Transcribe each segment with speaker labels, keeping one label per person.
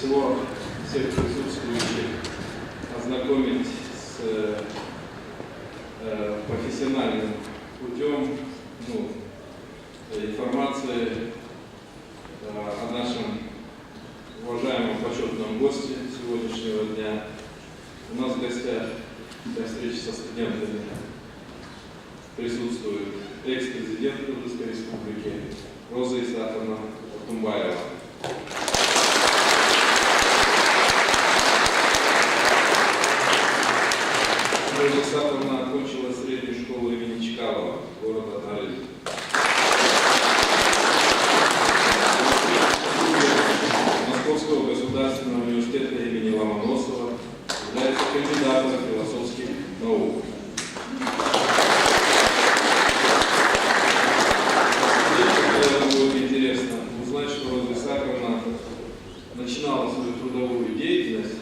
Speaker 1: всего всех присутствующих ознакомить с профессиональным путем информации о нашем уважаемом почетном госте сегодняшнего дня. У нас в гостях для встречи со студентами присутствует экс-президент Кыргызской Республики Роза Исаковна Отунбаева. Роза Исаковна окончила среднюю школу имени Чкалова, города Нарыг. Московского государственного университета имени Ломоносова, является кандидатом философских наук. Будет интересно узнать, что Роза Исаковна начинала свою трудовую деятельность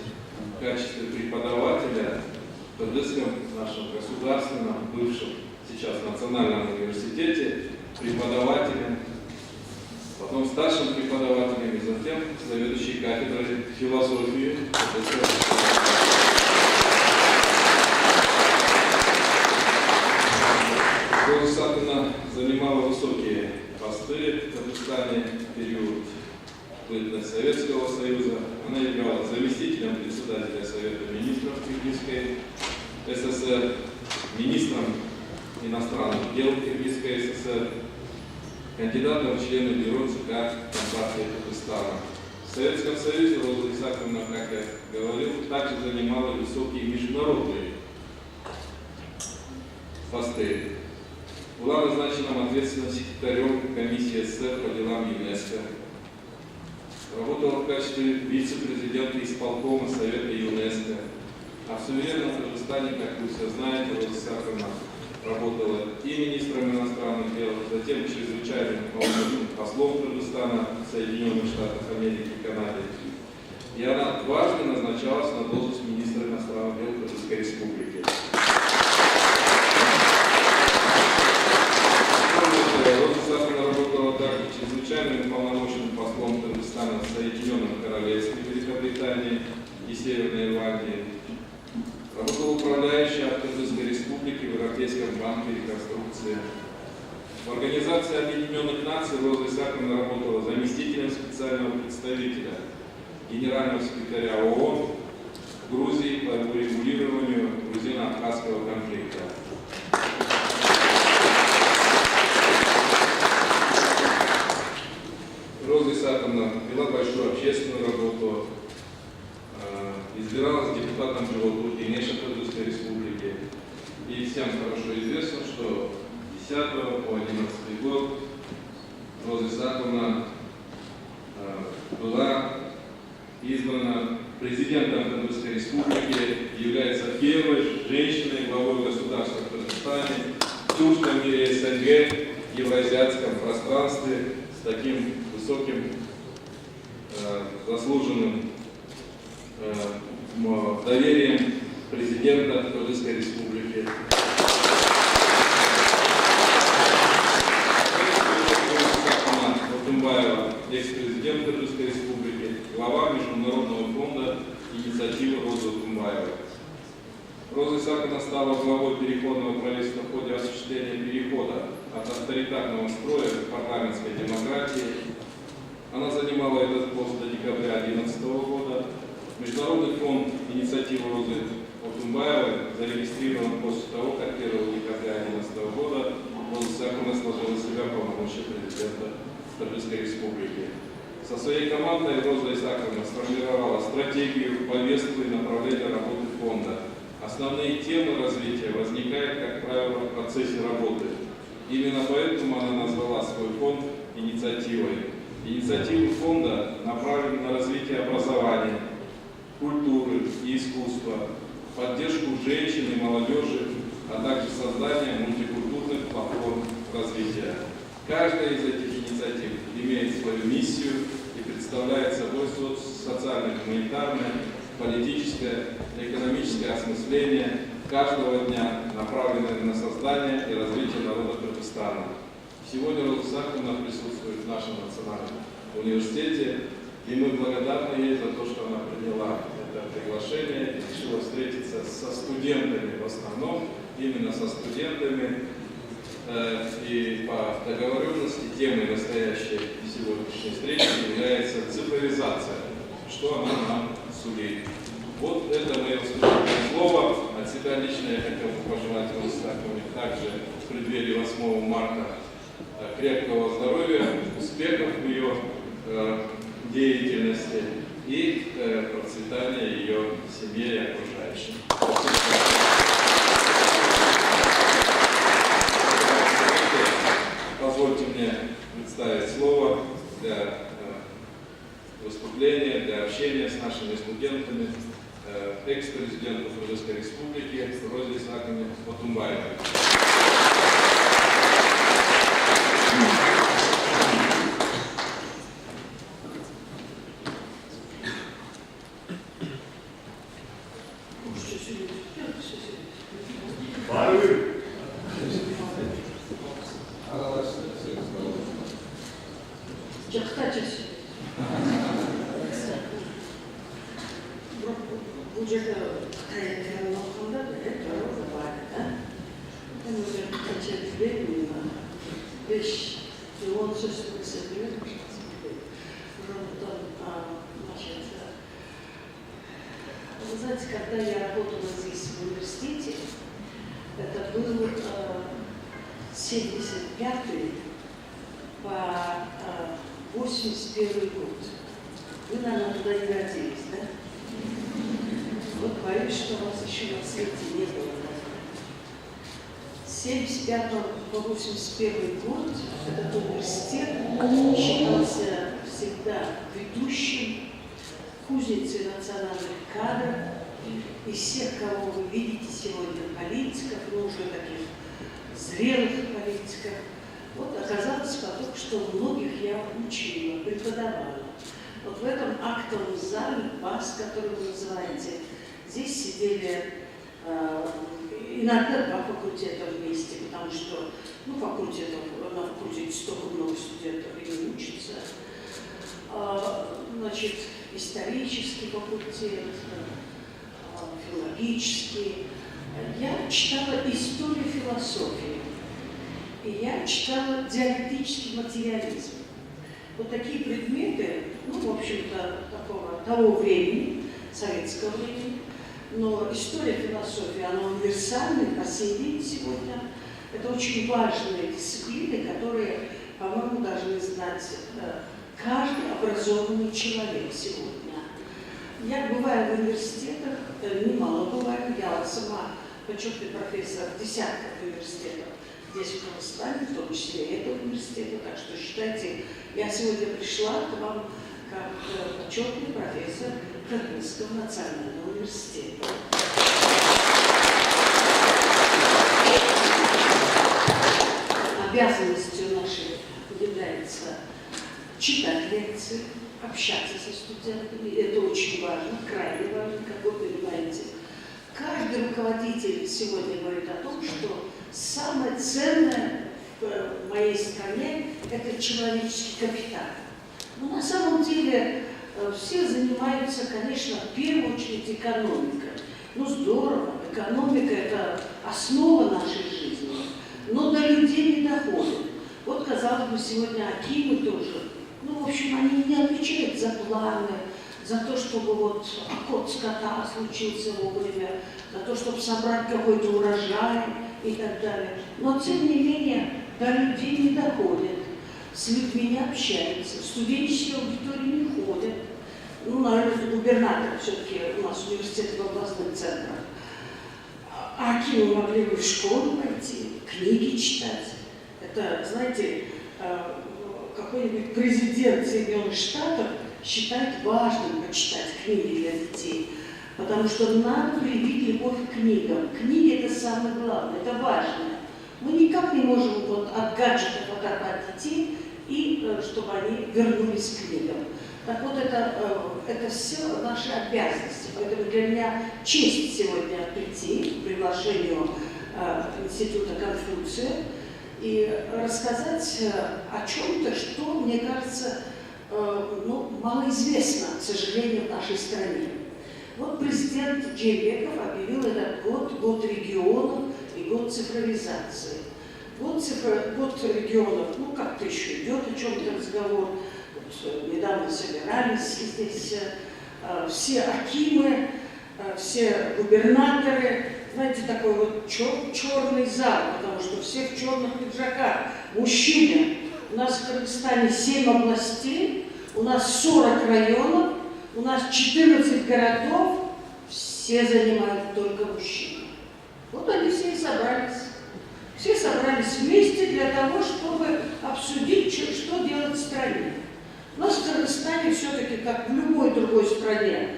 Speaker 1: в качестве преподавателя в Кыргызском нашем государственном, бывшем сейчас национальном университете, преподавателем, потом старшим преподавателем и затем заведующей кафедрой философии. Роза Исаковна занимала высокие посты в Кыргызстане в период бытности Советского Союза. Она являлась заместителем председателя Совета министров Киргизской ССР, министром иностранных дел Киргизской ССР, кандидатом в члены бюро ЦК Компартии Кыргызстана. В Советском Союзе Роза Исаковна, как я говорил, также занимала высокие международные посты. Была назначена ответственным секретарем комиссии СССР по делам ЮНЕСКО. Работала в качестве вице-президента исполкома Совета ЮНЕСКО. А в суверенном Кыргызстане, как вы все знаете, Роза Исаковна работала и министром иностранных дел, затем чрезвычайным послом Кыргызстана в Соединенных Штатах Америки и Канаде. И она дважды назначалась на должность министра иностранных дел Кыргызской Республики. Роза Исаковна работала также чрезвычайным полномочным послом Кыргызстана в Соединенном Королевстве Великобритании и Северной Ирландии. Работала управляющей от Кыргызской Республики в Европейском банке реконструкции. В Организации Объединенных Наций Роза Исаковна работала заместителем специального представителя генерального секретаря ООН в Грузии по урегулированию грузино-абхазского конфликта. Роза Исаковна вела большую общественную работу, избиралась депутатом животного Кенеша Кыргызской Республики. И всем хорошо известно, что с 10 по 11 год Роза Исаковна была избрана президентом Кыргызской Республики, является первой женщиной главой государства в Кыргызстане, в тюркском мире СНГ, евразиатском пространстве с таким высоким заслуженным доверием президента Кыргызской Республики. Отунбаева, экс-президент Кыргызской Республики, глава Международного фонда инициативы Розы Отунбаевой. Роза Исаковна стала главой переходного правительства в ходе осуществления перехода от авторитарного строя к парламентской демократии. Она занимала этот пост до декабря 2011 года. Международный фонд инициативы Розы Отунбаевой зарегистрирован после того, как 1 декабря 2011 года Роза Исаковна сложила в себя полномочия президента Кыргызской Республики. Со своей командой Роза Исаковна сформировала стратегию, повестку и направление работы фонда. Основные темы развития возникают, как правило, в процессе работы. Именно поэтому она назвала свой фонд инициативой. Инициативы фонда направлены на развитие образования, культуры и искусства, поддержку женщин и молодежи, а также создание мультикультурных платформ развития. Каждая из этих инициатив имеет свою миссию и представляет собой социально-гуманитарное, политическое и экономическое осмысление каждого дня, направленное на создание и развитие народа Кыргызстана. Сегодня Роза Исаковна присутствует в нашем национальном университете И мы благодарны ей за то, что она приняла это приглашение и решила встретиться со студентами в основном, именно со студентами. И по договоренности темой настоящей сегодняшней встречи является цифровизация, что она нам сулит. Вот это мое вступительное слово. От себя лично я хотел бы пожелать вам также в преддверии 8 марта крепкого здоровья, успехов в ее деятельности и процветания ее семье и окружающим. Позвольте мне представить слово для выступления, для общения с нашими студентами, экс-президенту Кыргызской Республики Розе Исааковне Отунбаевой.
Speaker 2: Вы знаете, когда я работала здесь в университете, это был 75-й по 81-й год. Вы, наверное, туда не родились, да? Вот боюсь, что вас еще на свете не было. С 75 по 81 год этот университет считался всегда ведущим, кузницей национальных кадров. И всех, кого вы видите сегодня, политиков, но уже таких зрелых политиков, вот оказалось потом, что многих я учила, преподавала. Вот в этом актовом зале, БАС, который вы называете, здесь сидели иногда два факультета вместе, потому что на факультете столько много студентов и не учатся. Значит, исторический факультет, филологический. Я читала историю философии, и я читала диалектический материализм. Вот такие предметы, ну, в общем-то, того времени, советского времени. Но история философии, она универсальна по сей день сегодня. Это очень важные дисциплины, которые, по-моему, должны знать каждый образованный человек сегодня. Я бываю в университетах, немало бываю, я сама почетный профессор в десятках университетов здесь в Казахстане, в том числе и этого университета, так что считайте, я сегодня пришла к вам как почетный профессор Кыргызского национального университета. Обязанностью нашей является читать лекции, общаться со студентами. Это очень важно, крайне важно, как вы понимаете. Каждый руководитель сегодня говорит о том, что самое ценное в моей стране – это человеческий капитал. Но на самом деле все занимаются, конечно, в первую очередь экономикой. Ну здорово, экономика – это основа нашей жизни, но до людей не доходит. Вот, казалось бы, сегодня акимы тоже, ну, в общем, они не отвечают за планы, за то, чтобы вот окот скота случился вовремя, за то, чтобы собрать какой-то урожай и так далее. Но, тем не менее, до людей не доходят, с людьми не общаются, в студенческие аудитории не ходят. Ну, наверное, губернатор все-таки у нас университет в областных центрах. А акимы могли бы в школу пойти, книги читать. Это, знаете, какой-нибудь президент Соединенных Штатов считает важным почитать книги для детей, потому что надо привить любовь к книгам. Книги – это самое главное, это важно. Мы никак не можем вот от гаджетов оторвать детей, и чтобы они вернулись к книгам. Так вот, это все наши обязанности. Поэтому для меня честь сегодня прийти к приглашению Института Конфуция и рассказать о чем-то, что, мне кажется, малоизвестно, к сожалению, в нашей стране. Вот президент Джеймбеков объявил этот год регионов и год цифровизации. Год регионов, как-то еще идет о чем-то разговор. Вот, недавно собирались здесь все акимы, все губернаторы. Знаете, такой вот черный зал, потому что все в черных пиджаках. Мужчины. У нас в Кыргызстане 7 областей, у нас 40 районов, у нас 14 городов, все занимают только мужчины. Вот они все и собрались. Все собрались вместе для того, чтобы обсудить, что делать в стране. У нас в Кыргызстане все-таки, как в любой другой стране,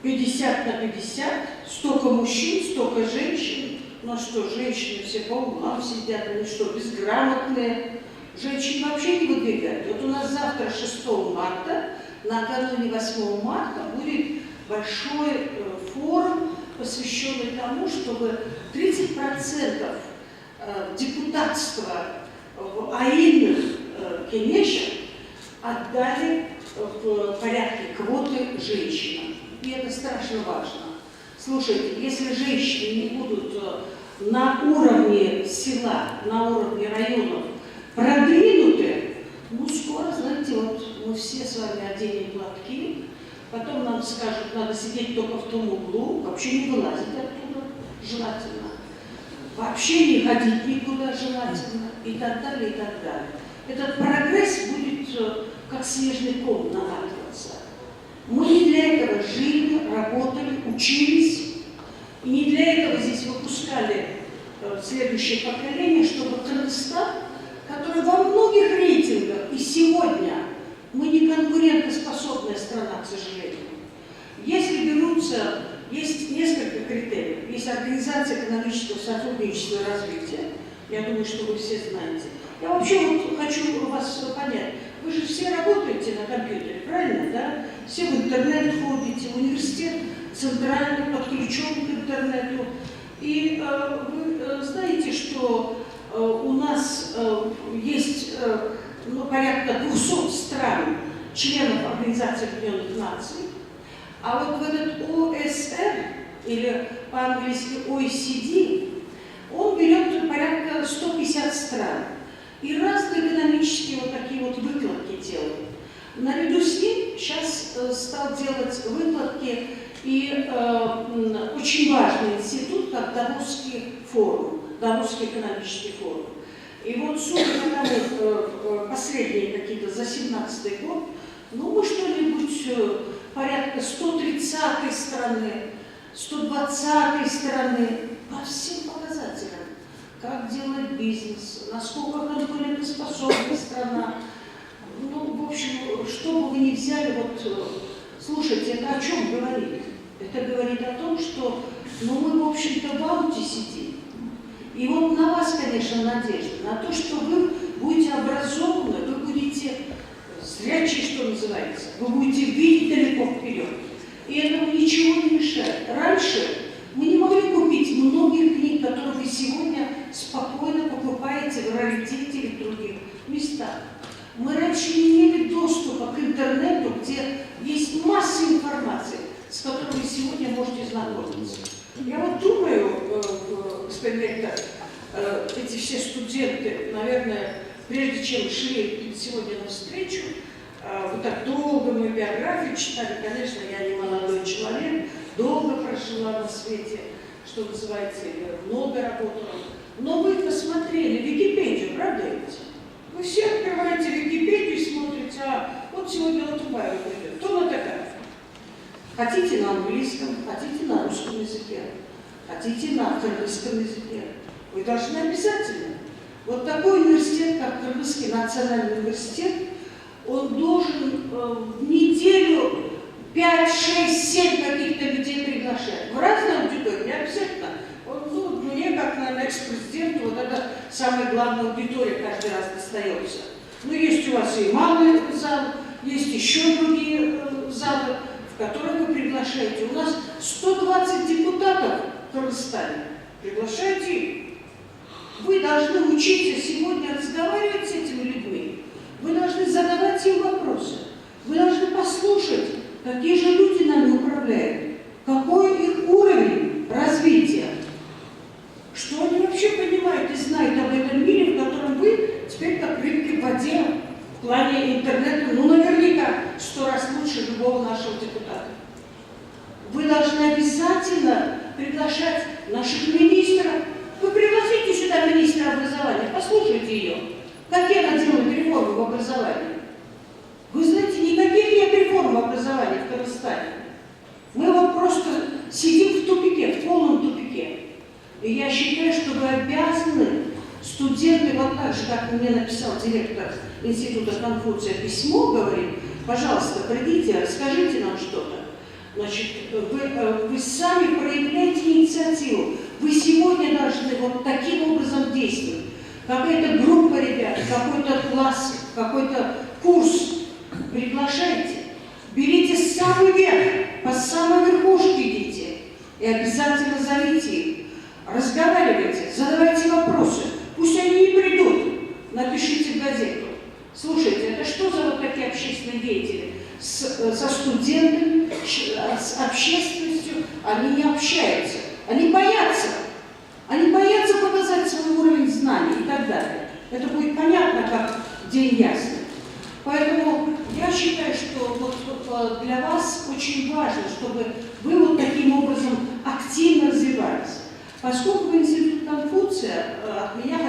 Speaker 2: 50 на 50, столько мужчин, столько женщин. У нас что, женщины все по углам сидят, они что, безграмотные? Женщин вообще не выдвигают. Вот у нас завтра, 6 марта, накануне 8 марта, будет большой форум, посвященный тому, чтобы 30% депутатства в аильных кенешах отдали в порядке квоты женщинам. И это страшно важно. Слушайте, если женщины не будут на уровне села, на уровне районов продвинуты, скоро, знаете, вот мы все с вами оденем платки, потом нам скажут, надо сидеть только в том углу, вообще не вылазить оттуда, желательно, вообще не ходить никуда, желательно, и так далее, и так далее. Этот прогресс будет как снежный ком накатываться. Мы не для этого жили, работали, учились, и не для этого здесь выпускали следующее поколение, чтобы Кыргызстан, который во многих рейтингах, и сегодня мы не конкурентоспособная страна, к сожалению. Если берутся, есть несколько критериев. Есть Организация экономического сотрудничества и развития. Я думаю, что вы все знаете. Я вообще вот хочу вас понять. Вы же все работаете на компьютере, правильно, да? Все в интернет ходите, в университет центральный, подключен к интернету. И вы знаете, что у нас есть порядка 200 стран, членов Организации Объединенных Наций, а вот в этот ОСР, или по-английски OECD, он берет порядка 150 стран. И разные экономические вот такие вот выкладки делают. Наряду с ним сейчас стал делать выкладки и очень важный институт, как Давосский форум, Давосский экономический форум. И вот, судя по тому, последние какие-то за 17-й год, мы что-нибудь порядка 130-й страны, 120-й страны по всем показателям. Как делать бизнес, насколько конкурентоспособна страна. В общем, что бы вы ни взяли, слушайте, это о чем говорит? Это говорит о том, что мы, в общем-то, в ауте сидим. И вот на вас, конечно, надежда, на то, что вы будете образованы, вы будете зрячие, что называется, вы будете видеть далеко вперед. И этому ничего не мешает. Раньше мы не могли купить многих книг, которые вы сегодня спокойно покупаете в раритете или в других местах. Мы раньше не имели доступа к интернету, где есть масса информации, с которой вы сегодня можете знакомиться. Я вот думаю, господин ректор, эти все студенты, наверное, прежде чем шли сегодня на встречу, вы так долго мою биографию читали. Конечно, я не молодой человек, долго прожила на свете, что называется, много работала. Но вы посмотрели Википедию, правда ведь? Вы все открываете Википедию и смотрите, вот сегодня Латубаева придет. Кто она такая? Хотите на английском, хотите на русском языке, хотите на кыргызском языке. Вы должны обязательно. Вот такой университет, как Кыргызский национальный университет, он должен в неделю 5, 6, 7 каких-то людей приглашать. В разные аудитории, не обязательно. Мне, как, наверное, экс-президенту, вот это самая главная аудитория каждый раз достается. Есть у вас и малый зал, есть еще другие залы, в которые вы приглашаете. У нас 120 депутатов в Кыргызстане. Приглашайте их. Вы должны учиться сегодня разговаривать с этими людьми. Вы должны задавать им вопросы. Вы должны послушать, какие же люди нами управляют, какой их уровень развития, что они вообще понимают и знают об этом мире, в котором вы теперь как рыбки в воде в плане интернета, ну наверняка 100 раз лучше любого нашего депутата. Вы должны обязательно приглашать наших министров. Вы пригласите сюда министра образования, послушайте ее. Какие она делает реформы в образовании? Вы знаете, никаких нет реформ в образовании в Кыргызстане. Мы вот просто сидим в тупике, в полном тупике. И я считаю, что вы обязаны, студенты, вот так же, как мне написал директор Института Конфуция письмо, говорит, пожалуйста, придите, расскажите нам что-то. Значит, вы сами проявляете инициативу. Вы сегодня должны вот таким образом действовать. Какая-то группа ребят, какой-то класс, какой-то курс приглашайте. Берите самый верх, по самой верхушке идите. И обязательно зовите их. Разговаривайте, задавайте вопросы. Пусть они не придут. Напишите в газету. Слушайте, это что за вот такие общественные деятели? Со студентами, с общественностью они не общаются. Они боятся. Они боятся показать свой уровень знаний и так далее. Это будет понятно, как день ясный. Поэтому я считаю, что вот для вас очень важно, чтобы вы вот таким образом активно развивались. Поскольку в Институте Конфуция у меня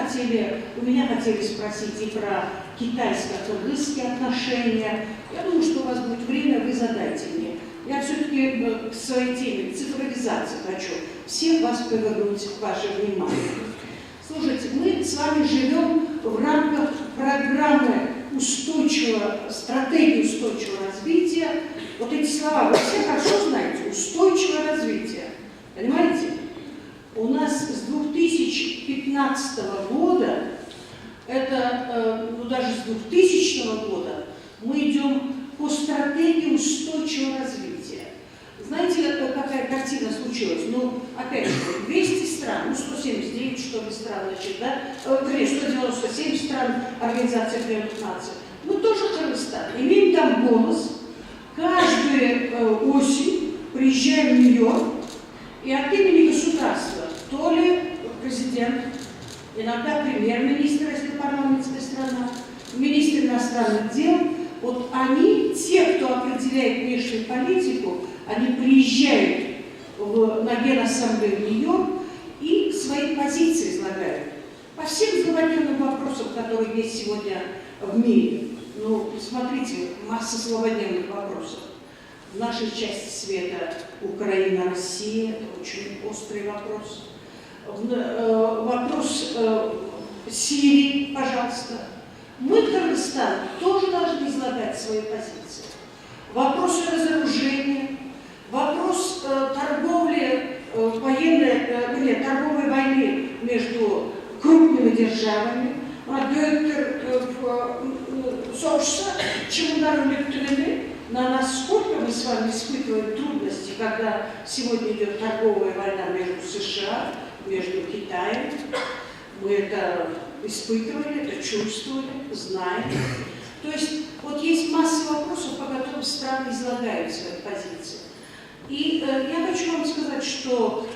Speaker 2: хотели спросить и про китайско-кыргызские отношения, я думаю, что у вас будет время, вы задайте мне. Я все-таки к своей теме, к цифровизации хочу всех вас повернуть ваше внимание. Слушайте, мы с вами живем в рамках программы стратегии устойчивого развития. Вот эти слова вы все хорошо знаете, устойчивое развитие. Понимаете? У нас с 2015 года, даже с 2000 года, мы идем по стратегии устойчивого развития. Знаете, какая картина случилась? Ну, опять же, 200 стран, 179, что ли, стран, значит, да? 197 стран Организации Объединенных Наций. Мы тоже Кыргызстан, имеем там голос. Каждую осень приезжаем в Нью-Йорк, и от имени государства, то ли президент, иногда премьер-министр, если парламентская страна, министр иностранных дел, вот они, те, кто определяет внешнюю политику, они приезжают на Генассамблею в Нью-Йорк и свои позиции излагают по всем злободневным вопросам, которые есть сегодня в мире. Ну, смотрите, масса злободневных вопросов. В нашей части света Украина, Россия – это очень острый вопрос. Вопрос Сирии, пожалуйста. Мы, Кыргызстан, тоже должны излагать свои позиции. Вопросы разоружения, вопрос торговли, торговой войны между крупными державами. На нас сколько мы с вами испытываем трудности, когда сегодня идет торговая война между США, между Китаем. Мы это испытывали, это чувствовали, знаем. То есть вот есть масса вопросов, по которым страны излагают свои позиции. И я хочу вам сказать, что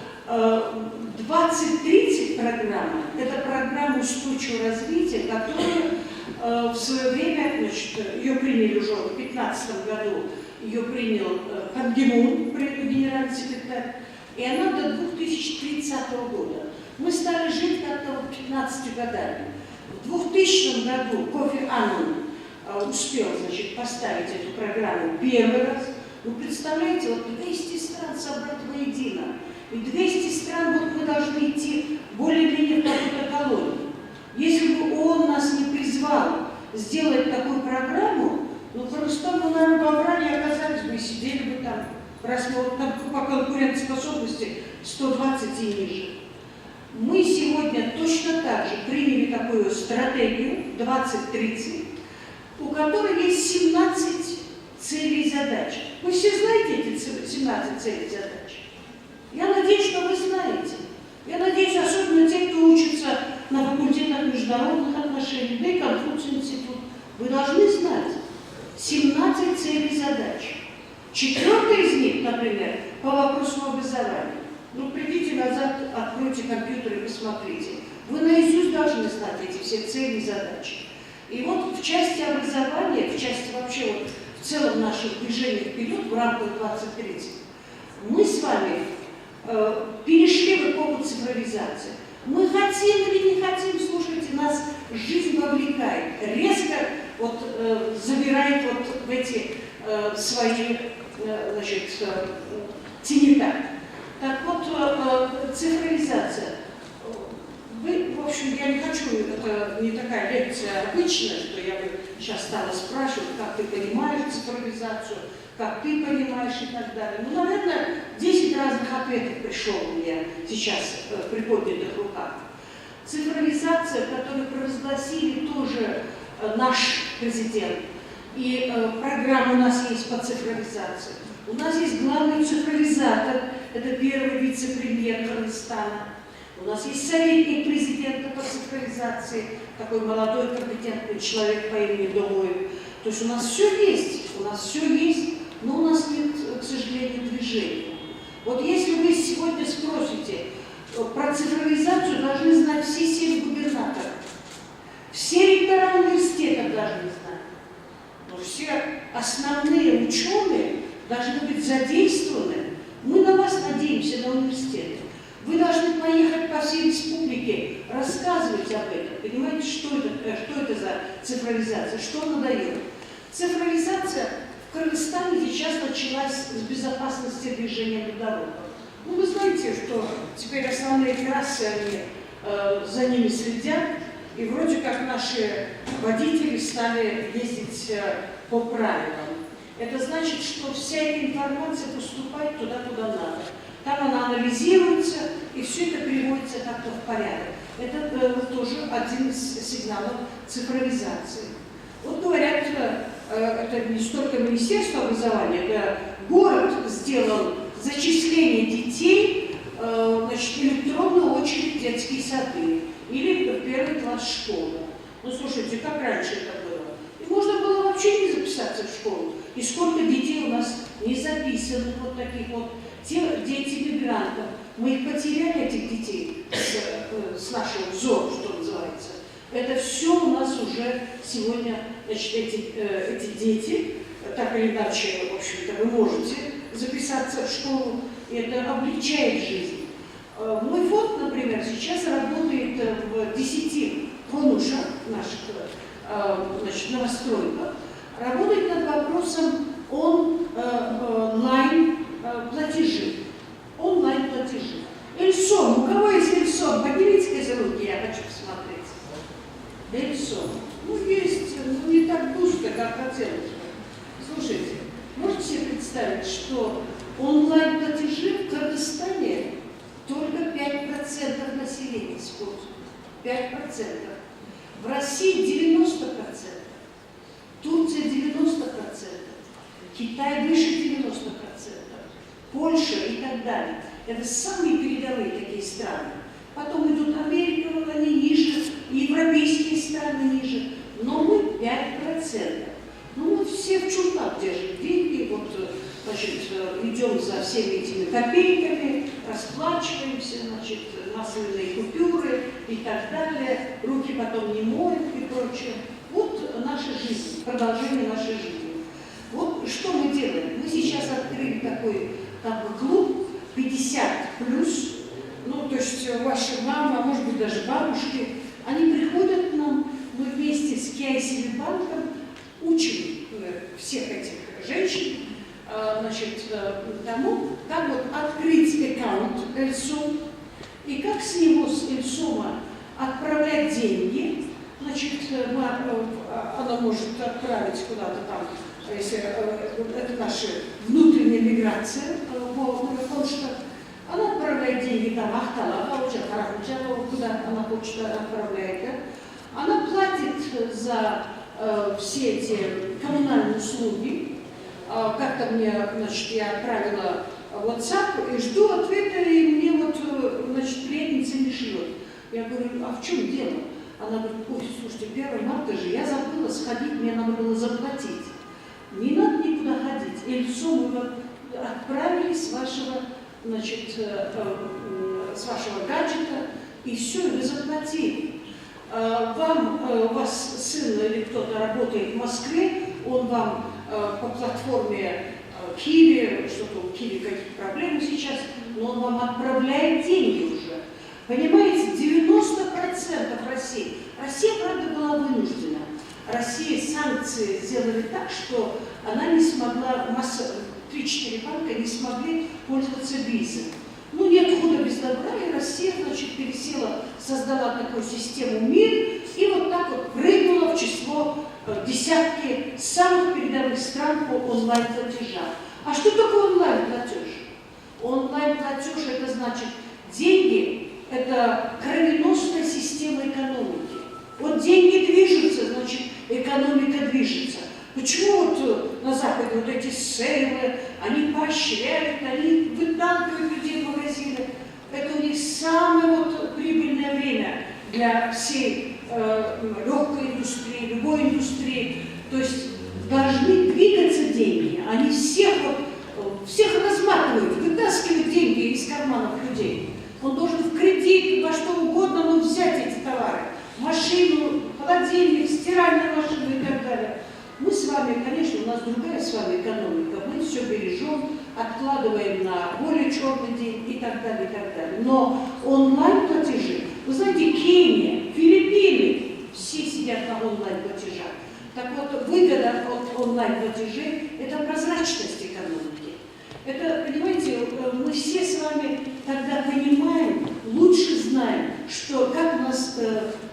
Speaker 2: 2030 программа – это программа устойчивого развития, которую в свое время, значит, ее приняли уже в 2015 году, ее принял Пан Ги Мун, генеральный секретарь, и она до 2030 года. Мы стали жить как-то 15 годами. В 2000 году Кофи Аннан успел, значит, поставить эту программу первый раз. Вы представляете, вот 200 стран собрать воедино. И 200 стран, вот мы должны идти более-менее в какую-то колонию. Если бы ООН нас не призвал сделать такую программу, ну, Кыргызстан, наверное, в Аврале оказались бы и сидели бы там, раз мы вот там по конкурентоспособности 120 и ниже. Мы сегодня точно так же приняли такую стратегию 2030, у которой есть 17 целей и задач. Вы все знаете эти 17 целей и задач? Я надеюсь, что вы знаете. Я надеюсь, особенно те, кто учится на факультетах международных отношений, да и Конфуций институт. Вы должны знать 17 целей и задач. 4-я из них, например, по вопросу образования. Ну, придите назад, откройте компьютер и посмотрите. Вы наизусть должны знать эти все цели и задачи. И вот в части образования, в части вообще вот в целом наших движений вперед в рамках 2030, мы с вами перешли в эпоху цифровизации. Мы хотим или не хотим, слушайте, нас жизнь вовлекает, резко вот, забирает вот в эти свои, значит, тенета. Так вот, цифровизация. Вы, в общем, я не хочу, это не такая лекция обычная, что я бы сейчас стала спрашивать, как ты понимаешь цифровизацию, как ты понимаешь и так далее. Ну, наверное, 10 разных ответов пришло у меня сейчас при поднятых руках. Цифровизация, которую провозгласили тоже наш президент, и программа у нас есть по цифровизации. У нас есть главный цифровизатор, это первый вице-премьер Кыргызстана. У нас есть советник президента по цифровизации, такой молодой компетентный человек по имени Домоев. То есть у нас все есть, но у нас нет, к сожалению, движения. Вот если вы сегодня спросите, про цифровизацию должны знать все 7 губернаторов, все ректора университетов должны знать, но все основные ученые должны быть задействованы. Мы на вас надеемся, на университеты. Вы должны поехать по всей республике, рассказывать об этом. Понимаете, что это за цифровизация, что она дает? Цифровизация в Кыргызстане сейчас началась с безопасности движения по дорогам. Ну, вы знаете, что теперь основные трассы, они за ними следят, и вроде как наши водители стали ездить по правилам. Это значит, что вся эта информация поступает туда, куда надо. Там она анализируется, и все это приводится как-то в порядок. Это тоже один из сигналов цифровизации. Вот говорят, это не столько Министерство образования, это город сделал зачисление детей, значит, электронную очередь в детские сады или в первый класс школы. Ну, слушайте, как раньше это было? И можно было вообще не записаться в школу. И сколько детей у нас не записано, вот таких вот, те дети мигрантов. Мы их потеряли, этих детей, с нашего взора, что называется. Это все у нас уже сегодня, значит, эти дети, так или иначе, в общем-то, вы можете записаться в школу, и это облегчает жизнь. Мой фонд, например, сейчас работает в 10 конушах наших, значит, новостройках, работает над вопросом онлайн-платежи. Онлайн-платежи. Эльсон, у кого есть Эльсон? Поднимите руки, я хочу посмотреть. Эльсон. Ну, есть, ну, не так густо, как хотелось бы. Слушайте, можете себе представить, что онлайн-платежи в Кыргызстане только 5% населения используют. 5%. В России 90%. Турция 90%. Китай выше 90%. Польша и так далее. Это самые передовые такие страны. Потом идут Америка, они ниже, европейские страны ниже. Но мы 5%. Ну, мы все в чулках держим деньги, вот, значит, идем за всеми этими копейками, расплачиваемся, значит, масляные купюры и так далее, руки потом не моют и прочее. Вот наша жизнь, продолжение нашей жизни. Вот что мы делаем? Мы сейчас открыли такой как бы клуб 50+, ну, то есть ваша мама, может быть, даже бабушки, они приходят к нам, мы вместе с KICB банком учим всех этих женщин, значит, тому, как вот открыть аккаунт Эльсом, и как с него, с Эльсома, отправлять деньги. Значит, она может отправить куда-то там, если это наша внутренняя миграция, почта. Она отправляет деньги там, куда она хочет отправлять. Да? Она платит за все эти коммунальные услуги. Как-то мне, значит, я отправила WhatsApp и жду ответа, и мне вот, значит, клиентница не шлет. Я говорю, а в чем дело? Она говорит, ой, слушайте, 1 марта же, я забыла сходить, мне надо было заплатить. Не надо никуда ходить. Эльцо мы вот отправили с вашего, значит, с вашего гаджета, и все, вы заплатили. У вас сын или кто-то работает в Москве, он вам по платформе Киви, что-то у Киви какие-то проблемы сейчас, но он вам отправляет деньги уже. Понимаете, 90% России. Россия, правда, была вынуждена. Россия санкции сделали так, что она не смогла, 3-4 банка не смогли пользоваться визой. Ну, нет худа без добра, и Россия, значит, пересела, создала такую систему МИР, и вот так вот прыгнула в число десятки самых передовых стран по онлайн-платежам. А что такое онлайн-платеж? Онлайн-платеж – это значит деньги, это кровеносная система экономики. Вот деньги движутся, значит, экономика движется. Почему вот на Западе вот эти сейлы, они поощряют, они выталкивают людей в магазины? Это у них самое вот прибыльное время для всей легкой индустрии, любой индустрии. То есть должны двигаться деньги. Они всех разматывают, вытаскивают деньги из карманов людей. Он должен в кредит, во что угодно, но взять эти товары. Машину, холодильник, стиральную машину и так далее. Мы с вами, конечно, у нас другая с вами экономика, мы все бережем, откладываем на более черный день и так далее, и так далее. Но онлайн-платежи, вы знаете, Кения, Филиппины, все сидят на онлайн-платежах. Так вот, выгода от онлайн-платежей – это прозрачность экономики. Это, понимаете, мы все с вами тогда понимаем, лучше знаем, что, как у нас,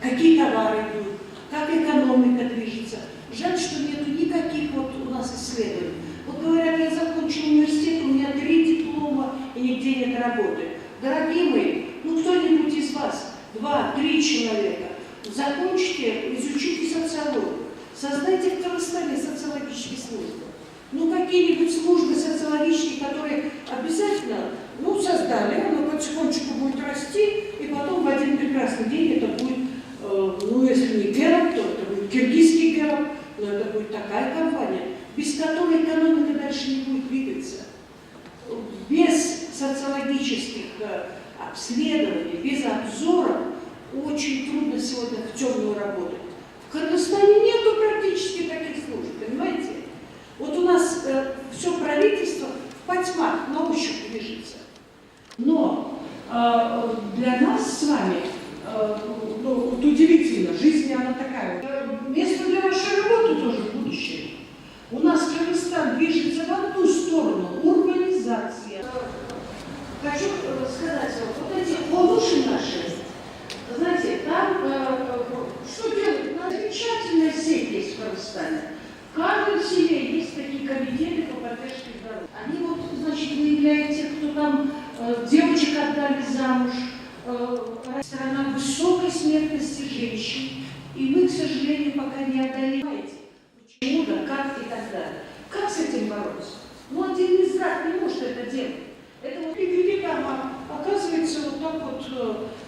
Speaker 2: какие товары идут, как экономика движется. Жаль, что нету никаких вот у нас исследований. Вот говорят, я закончил университет, у меня 3 диплома и нигде нет работы. Дорогие мои, ну кто-нибудь из вас, 2-3 человека, закончите, изучите социологию, создайте в Казахстане социологические службы. Ну какие-нибудь службы социологические, которые обязательно, ну создали, оно потихонечку будет расти, и потом в один прекрасный день это будет, ну если не Герб, то это будет киргизский Герб, но это будет такая компания, без которой экономика дальше не будет двигаться. Без социологических обследований, без обзоров очень трудно сегодня в темную работать. В Кыргызстане нету практически таких служб, понимаете? Вот у нас все правительство в потьмах, на ощупь движется. Но для нас с вами, ну, вот удивительно, жизнь она такая. Место для вашей работы тоже в будущем. У нас Кыргызстан движется в одну сторону, урбанизация. Хочу сказать, вот эти ловушки наши, знаете, там что делают? Замечательная сеть есть в Кыргызстане. В каждом селе есть такие комитеты по поддержке здоровья. Они вот, значит, выявляют тех, кто там девочек отдали замуж, страна высокой смертности женщин. И мы, к сожалению, пока не одолеваем. Почему, да, как и так далее. Как с этим бороться? Ну, один Минздрав не может это делать. Это вот и там, оказывается, вот так вот,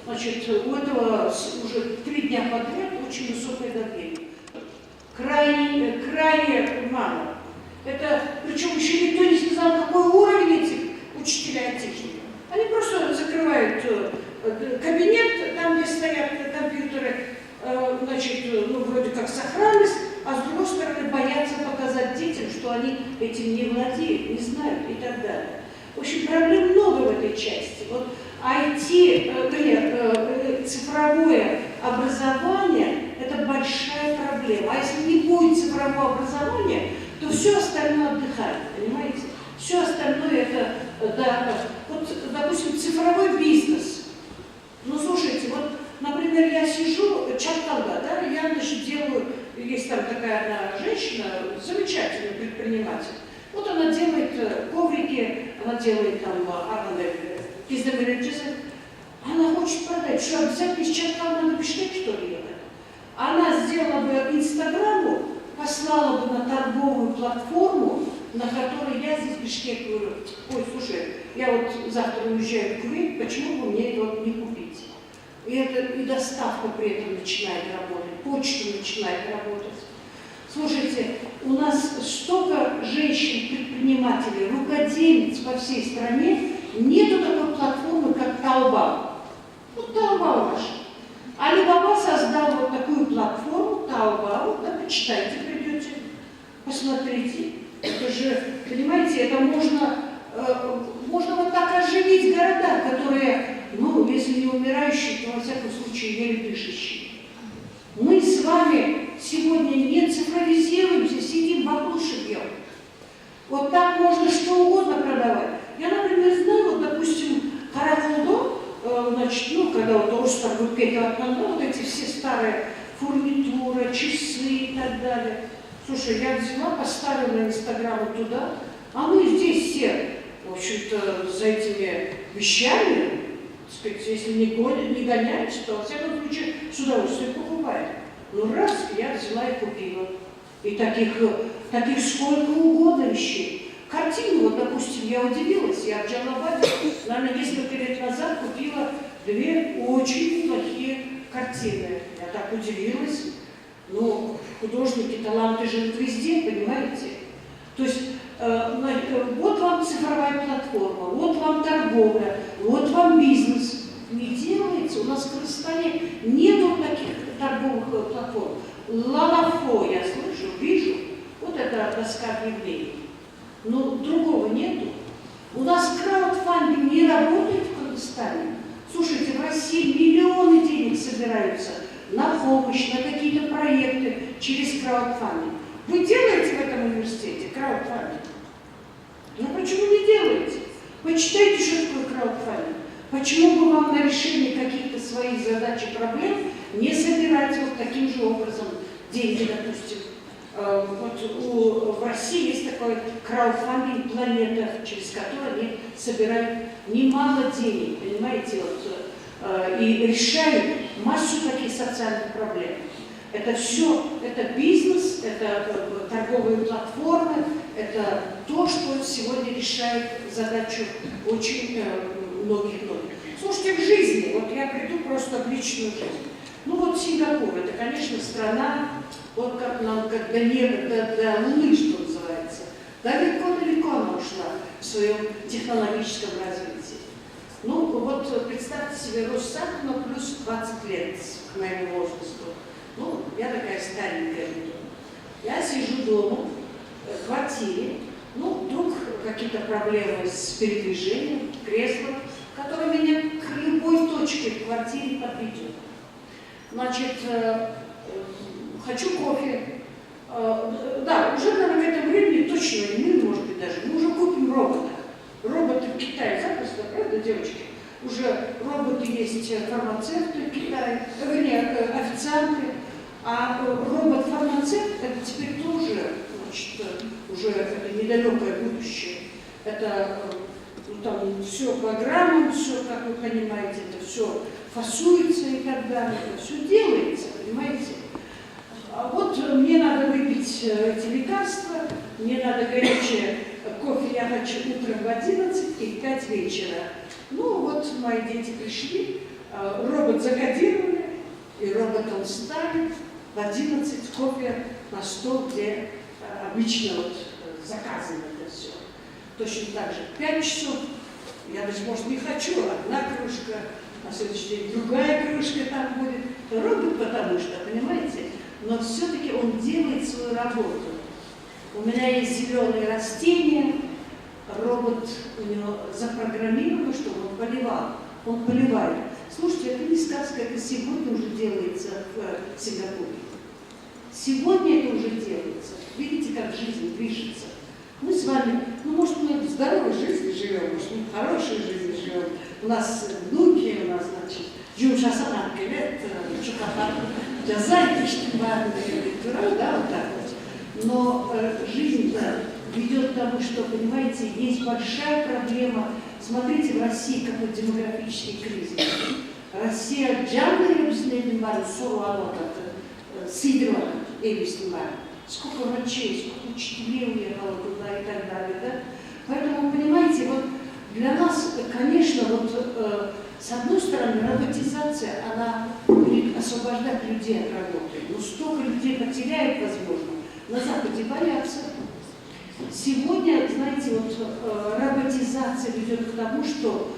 Speaker 2: значит, у этого уже 3 дня подряд очень высокое давление. Крайне мало. Это, причем еще никто не сказал, какой уровень этих учителей-айтишников. Они просто закрывают кабинет, там, где стоят компьютеры, значит, ну, вроде как сохранность, а с другой стороны боятся показать детям, что они этим не владеют, не знают и так далее. В общем, проблем много в этой части. Вот цифровое образование – это большая проблема. А если не будет цифрового образования, то все остальное отдыхает, понимаете? Все остальное это, да, вот, допустим, цифровой бизнес. Ну, слушайте, вот, например, я сижу, Чарталда, да, я, значит, делаю, есть там такая одна женщина, замечательный предприниматель. Вот она делает коврики, она делает там она хочет продать, что обязательно из Чарталда на Бишкек, что ли, ехать? Она сделала бы Инстаграму, послала бы на торговую платформу, на которой я здесь в Бишкек говорю, ой, слушай, я вот завтра уезжаю в Кувейт, почему бы мне его не купить? И доставка при этом начинает работать, почта начинает работать. Слушайте, у нас столько женщин-предпринимателей, рукодельниц по всей стране, нету такой платформы, как Taobao. Ну, Taobao наш. Alibaba создал вот такую платформу, Taobao, да, почитайте, придете, посмотрите. Это же, понимаете, это можно вот так оживить города, которые, ну, если не умирающие, то, во всяком случае, еле дышащие. Мы с вами сегодня не цифровизируемся, сидим баклуши пьем. Вот так можно что угодно продавать. Я, например, знаю, вот, допустим, Караколдо, значит, ну, когда вот Росторгпека, вот эти все старые фурнитура, часы и так далее. Слушай, я взяла, поставила Инстаграм туда, а мы здесь все, в общем-то, за этими вещами, так сказать, если не гоняемся, то, во всяком случае, с удовольствием покупаем. Ну, раз, я взяла и купила. И таких сколько угодно вещей. Картину, вот, допустим, я удивилась, я в Джалабаде, наверное, несколько лет назад купила 2 очень неплохие картины. Я так удивилась. Но художники, таланты живут везде, понимаете? То есть вот вам цифровая платформа, вот вам торговля, вот вам бизнес. Не делается. У нас в Казахстане нету таких торговых платформ. Лалафо, я слышу, вижу, вот это доска объявлений. Но другого нету. У нас краудфандинг не работает в Казахстане. Слушайте, в России миллионы денег собираются на помощь, на какие-то проекты через краудфандинг. Вы делаете в этом университете краудфандинг? Ну почему не делаете? Почитайте, что такое краудфандинг. Почему бы вам на решение каких-то своих задач и проблем не собирать вот таким же образом деньги, допустим? Вот в России есть такой краудфандинг «Планета», через который они собирают немало денег, понимаете, вот, и решают массу таких социальных проблем. Это все, это бизнес, это торговые платформы, это то, что сегодня решает задачу очень многих. Слушайте, в жизни, вот я приду просто в личную жизнь. Ну вот Сингапур, это, конечно, страна, вот как нам, как до неба, до Луны, что называется. Далеко-далеко она ушла в своем технологическом развитии. Ну вот представьте себе Россатома плюс 20 лет к моему возрасту. Ну, я такая старенькая. Я сижу дома, в квартире, ну, вдруг какие-то проблемы с передвижением, креслом, которое меня к любой точке в квартире подведет. Значит, хочу кофе. Да, уже, наверное, к этому времени точно не мы, может быть, даже, мы уже купим робота. Роботы в Китае запросто, правда, девочки? Уже роботы есть, фармацевты в Китае, вернее, официанты. А робот-фармацевт это теперь тоже, значит, уже это недалекое будущее. Это ну, там все программам, все, как вы понимаете, это все фасуется и так далее, это все делается, понимаете? А вот мне надо выпить эти лекарства, мне надо горячее кофе, я хочу утром в 11 и в 5 вечера. Ну вот мои дети пришли, робот закодировали, и роботом ставит в 11 кофе на стол, где обычно вот заказано это все. Точно так же 5 часов, я даже, может, не хочу, одна кружка, на следующий день другая кружка там будет. Робот потому что, понимаете, но все-таки он делает свою работу. У меня есть зеленые растения, робот у него запрограммирован, чтобы он поливал. Он поливает. Слушайте, это не сказка, это сегодня уже делается в Сингапуре. Сегодня это уже делается. Видите, как жизнь движется. Мы с вами, ну, может, мы в здоровой жизни живем, может, мы в хорошей жизни живем. У нас внуки, у нас, значит, Джумшасан Акелет, Чукапар, Джазайки, да, вот так вот. Но жизнь-то ведет к тому, что, понимаете, есть большая проблема. Смотрите, в России какой демографический кризис. Россия джанглы объясняет, Сидорова объясняет. Сколько врачей, сколько учителей уехало туда и так далее. Да? Поэтому, понимаете, вот для нас, конечно, вот с одной стороны, роботизация, она будет освобождать людей от работы. Но столько людей потеряет, возможно, На Западе боятся. Сегодня, знаете, вот роботизация ведет к тому, что,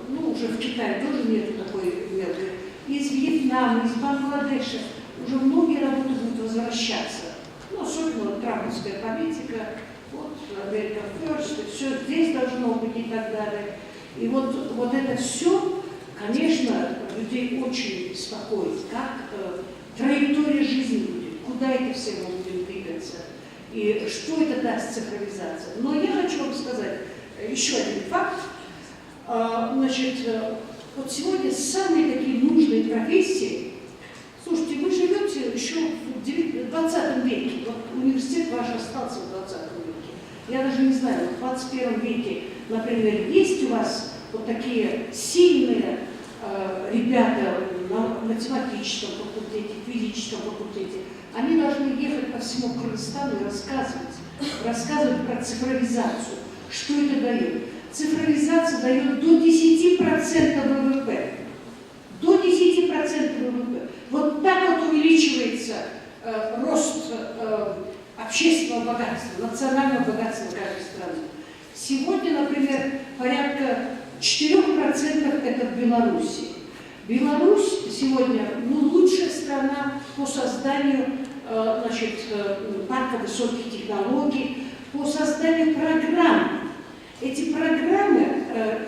Speaker 2: ну, уже в Китае тоже нету такой мелкой. Из Вьетнама, из Бангладеша уже многие работы будут возвращаться. Ну, особенно вот трамповская политика, вот America First, все здесь должно быть и так далее. И вот это все, конечно, людей очень беспокоит, как траектория жизни будет, куда это все мы будем двигаться, и что это даст цифровизация. Но я хочу вам сказать еще один факт. Значит, вот сегодня самые такие нужные профессии. Слушайте, вы живете еще в 20 веке, вот университет ваш остался в 20 веке. Я даже не знаю, в 21 веке, например, есть у вас вот такие сильные ребята на математическом факультете, физическом факультете, они должны ехать по всему Кыргызстану и рассказывать про цифровизацию. Что это дает? Цифровизация дает до 10% ВВП. До 10% ВВП. Вот так вот увеличивается рост общественного богатства, национального богатства каждой страны. Сегодня, например, порядка 4% это в Беларуси. Беларусь сегодня лучшая страна по созданию парка высоких технологий, по созданию программ. Эти программы,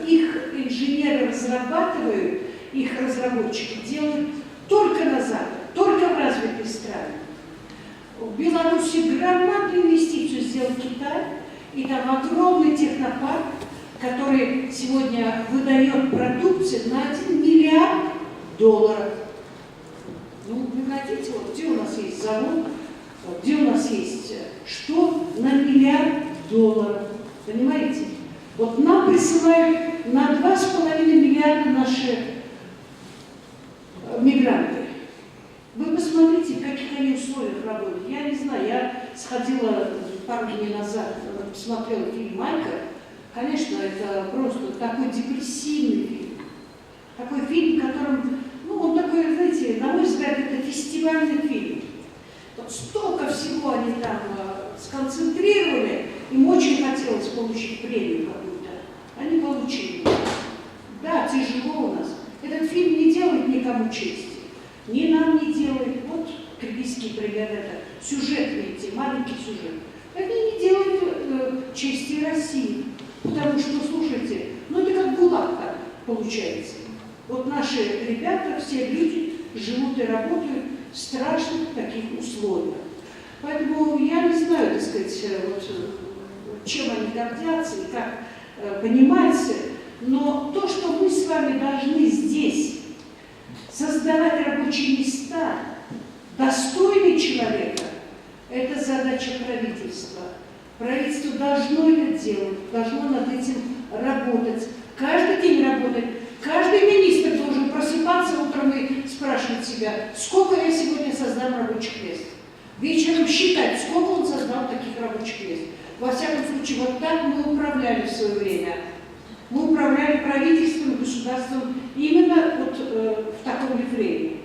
Speaker 2: их инженеры разрабатывают, их разработчики делают только на Запад, только в развитые страны. В Беларуси громадную инвестицию сделал Китай, и там огромный технопарк, который сегодня выдает продукцию на $1 миллиард. Ну, вы найдите, вот где у нас есть завод, вот где у нас есть что на $1 миллиард. Понимаете? Вот нам присылают на 2,5 миллиарда наши мигранты. Вы посмотрите, в каких они условиях работают. Я не знаю, я сходила пару дней назад, посмотрела фильм «Майка». Конечно, это просто такой депрессивный фильм. Такой фильм, в котором, ну, он такой, знаете, на мой взгляд, это фестивальный фильм. Вот столько всего они там сконцентрировали, им очень хотелось получить премию какую-то. Они получили. Да, тяжело у нас. Этот фильм не делает никому чести. Ни нам не делает. Вот киргизский пример, это сюжет, видите, маленький сюжет. Это не делает чести России. Потому что, слушайте, ну это как ГУЛАГ так получается. Вот наши ребята, все люди живут и работают в страшных таких условиях. Поэтому я не знаю, так сказать, вот, чем они гордятся и как понимается, но то, что мы с вами должны здесь создавать рабочие места, достойные человека, это задача правительства. Правительство должно это делать, должно над этим работать. Каждый день работать. Каждый министр должен просыпаться утром и спрашивать себя, сколько я сегодня создам рабочих мест. Вечером считать, сколько он создал таких рабочих мест. Во всяком случае, вот так мы управляли в свое время. Мы управляли правительством, государством именно вот в таком времени.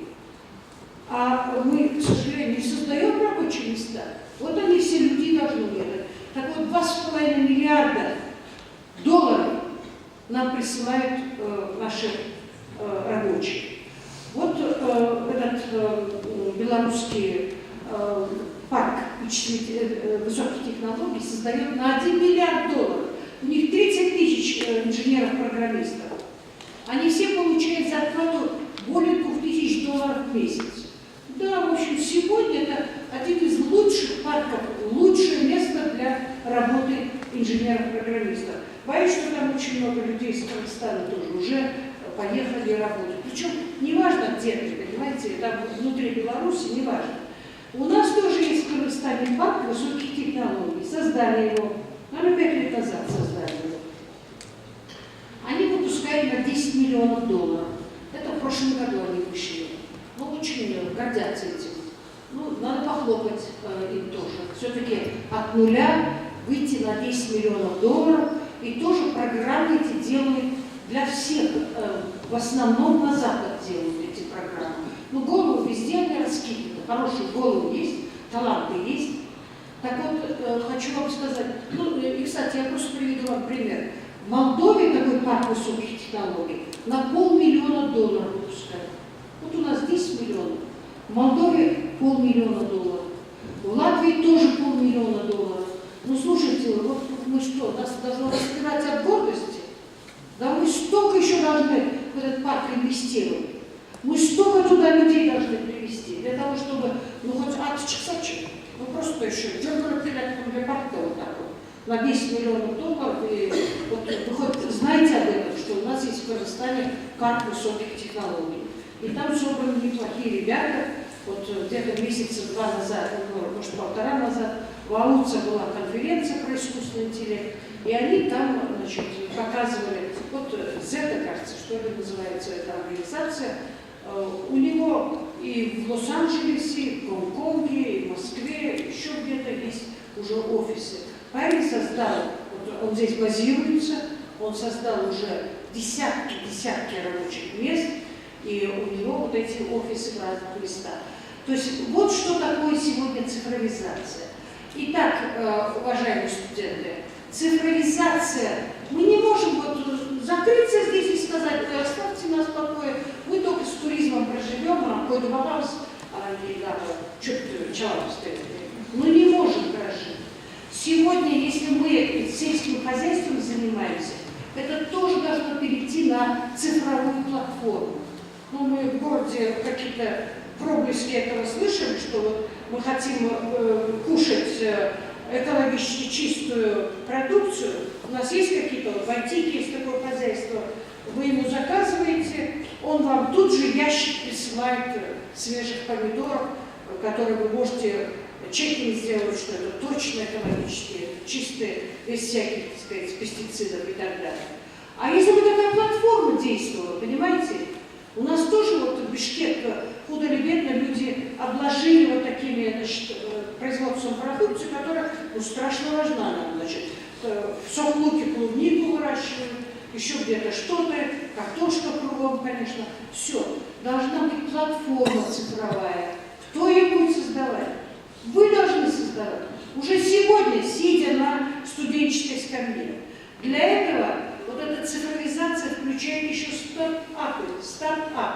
Speaker 2: А мы, к сожалению, не создаем рабочие места. Вот они все люди должны делать. Так вот, $2,5 миллиарда нам присылают наши рабочие. Вот этот белорусский парк высоких технологий создает на $1 миллиард. У них 30 тысяч инженеров-программистов. Они все получают зарплату более $2000 в месяц. Да, в общем, сегодня это один из лучших парков, лучшее место для работы инженеров-программистов. Боюсь, что там очень много людей из Кыргызстана тоже уже поехали работать. Причем неважно где ты, понимаете, там внутри Беларуси, неважно. У нас тоже есть в Кыргызстане парк высоких технологий. Создали его, наверное, 5 лет назад создали его. Они выпускают на $10 миллионов. Это в прошлом году они вышли. Ну, очень гордятся этим. Ну, надо похлопать им тоже. Все-таки от нуля выйти на $10 миллионов. И тоже программы эти делают для всех. В основном на Запад делают эти программы. Ну, голову везде они раскиданы. Хорошие головы есть, таланты есть. Так вот, хочу вам сказать, ну, и, кстати, я просто приведу вам пример. В Молдове такой парк высоких технологий на $500 000 выпускают. Вот у нас 10 миллионов, в Молдове $500 000, в Латвии тоже $500 000. Ну, слушайте, вот мы что, нас должно распирать от гордости? Да мы столько еще должны в этот парк инвестировать. Мы столько туда людей должны привести, для того, чтобы, ну, хоть отчасочек, ну, просто еще, для парка вот так вот, на $10 миллионов. И вот вы хоть знаете об этом, что у нас есть в Казахстане парк высоких технологий. И там собраны неплохие ребята. Вот где-то месяца 2 назад, ну, может, 1,5 назад, в Алуце была конференция про искусственный интеллект, и они там, значит, показывали, вот Zeta, кажется, что это называется, эта организация, у него и в Лос-Анджелесе, и в Гонконге, и в Москве, еще где-то есть уже офисы. Парень создал, вот он здесь базируется, он создал уже десятки рабочих мест, и у него вот эти офисы в разных местах. То есть вот что такое сегодня цифровизация. Итак, уважаемые студенты, цифровизация, мы не можем вот закрыться здесь и сказать, вы оставьте нас в покое, мы только с туризмом проживем, а какой-то баланс, мы не можем прожить. Сегодня, если мы сельским хозяйством занимаемся, это тоже должно перейти на цифровую платформу. Ну, мы в городе какие-то проблески этого слышали, что вот мы хотим кушать экологически чистую продукцию. У нас есть какие-то, вот в Антике есть такое хозяйство, вы ему заказываете, он вам тут же ящик присылает свежих помидоров, которые вы можете чекинг сделать, что это точно экологически чистые, без всяких, так сказать, пестицидов и так далее. А если бы такая платформа действовала, понимаете, у нас тоже вот в Бишкеке худо или бедно люди обложили вот такими, значит, производством продукции, которая, ну, страшно важна нам, значит, в Сохлуке клубнику выращивают, еще где-то что-то, картошка кругом, конечно, все. Должна быть платформа цифровая. Кто ее будет создавать? Вы должны создавать. Уже сегодня, сидя на студенческой скамье. Для этого вот эта цифровизация включает еще стартап.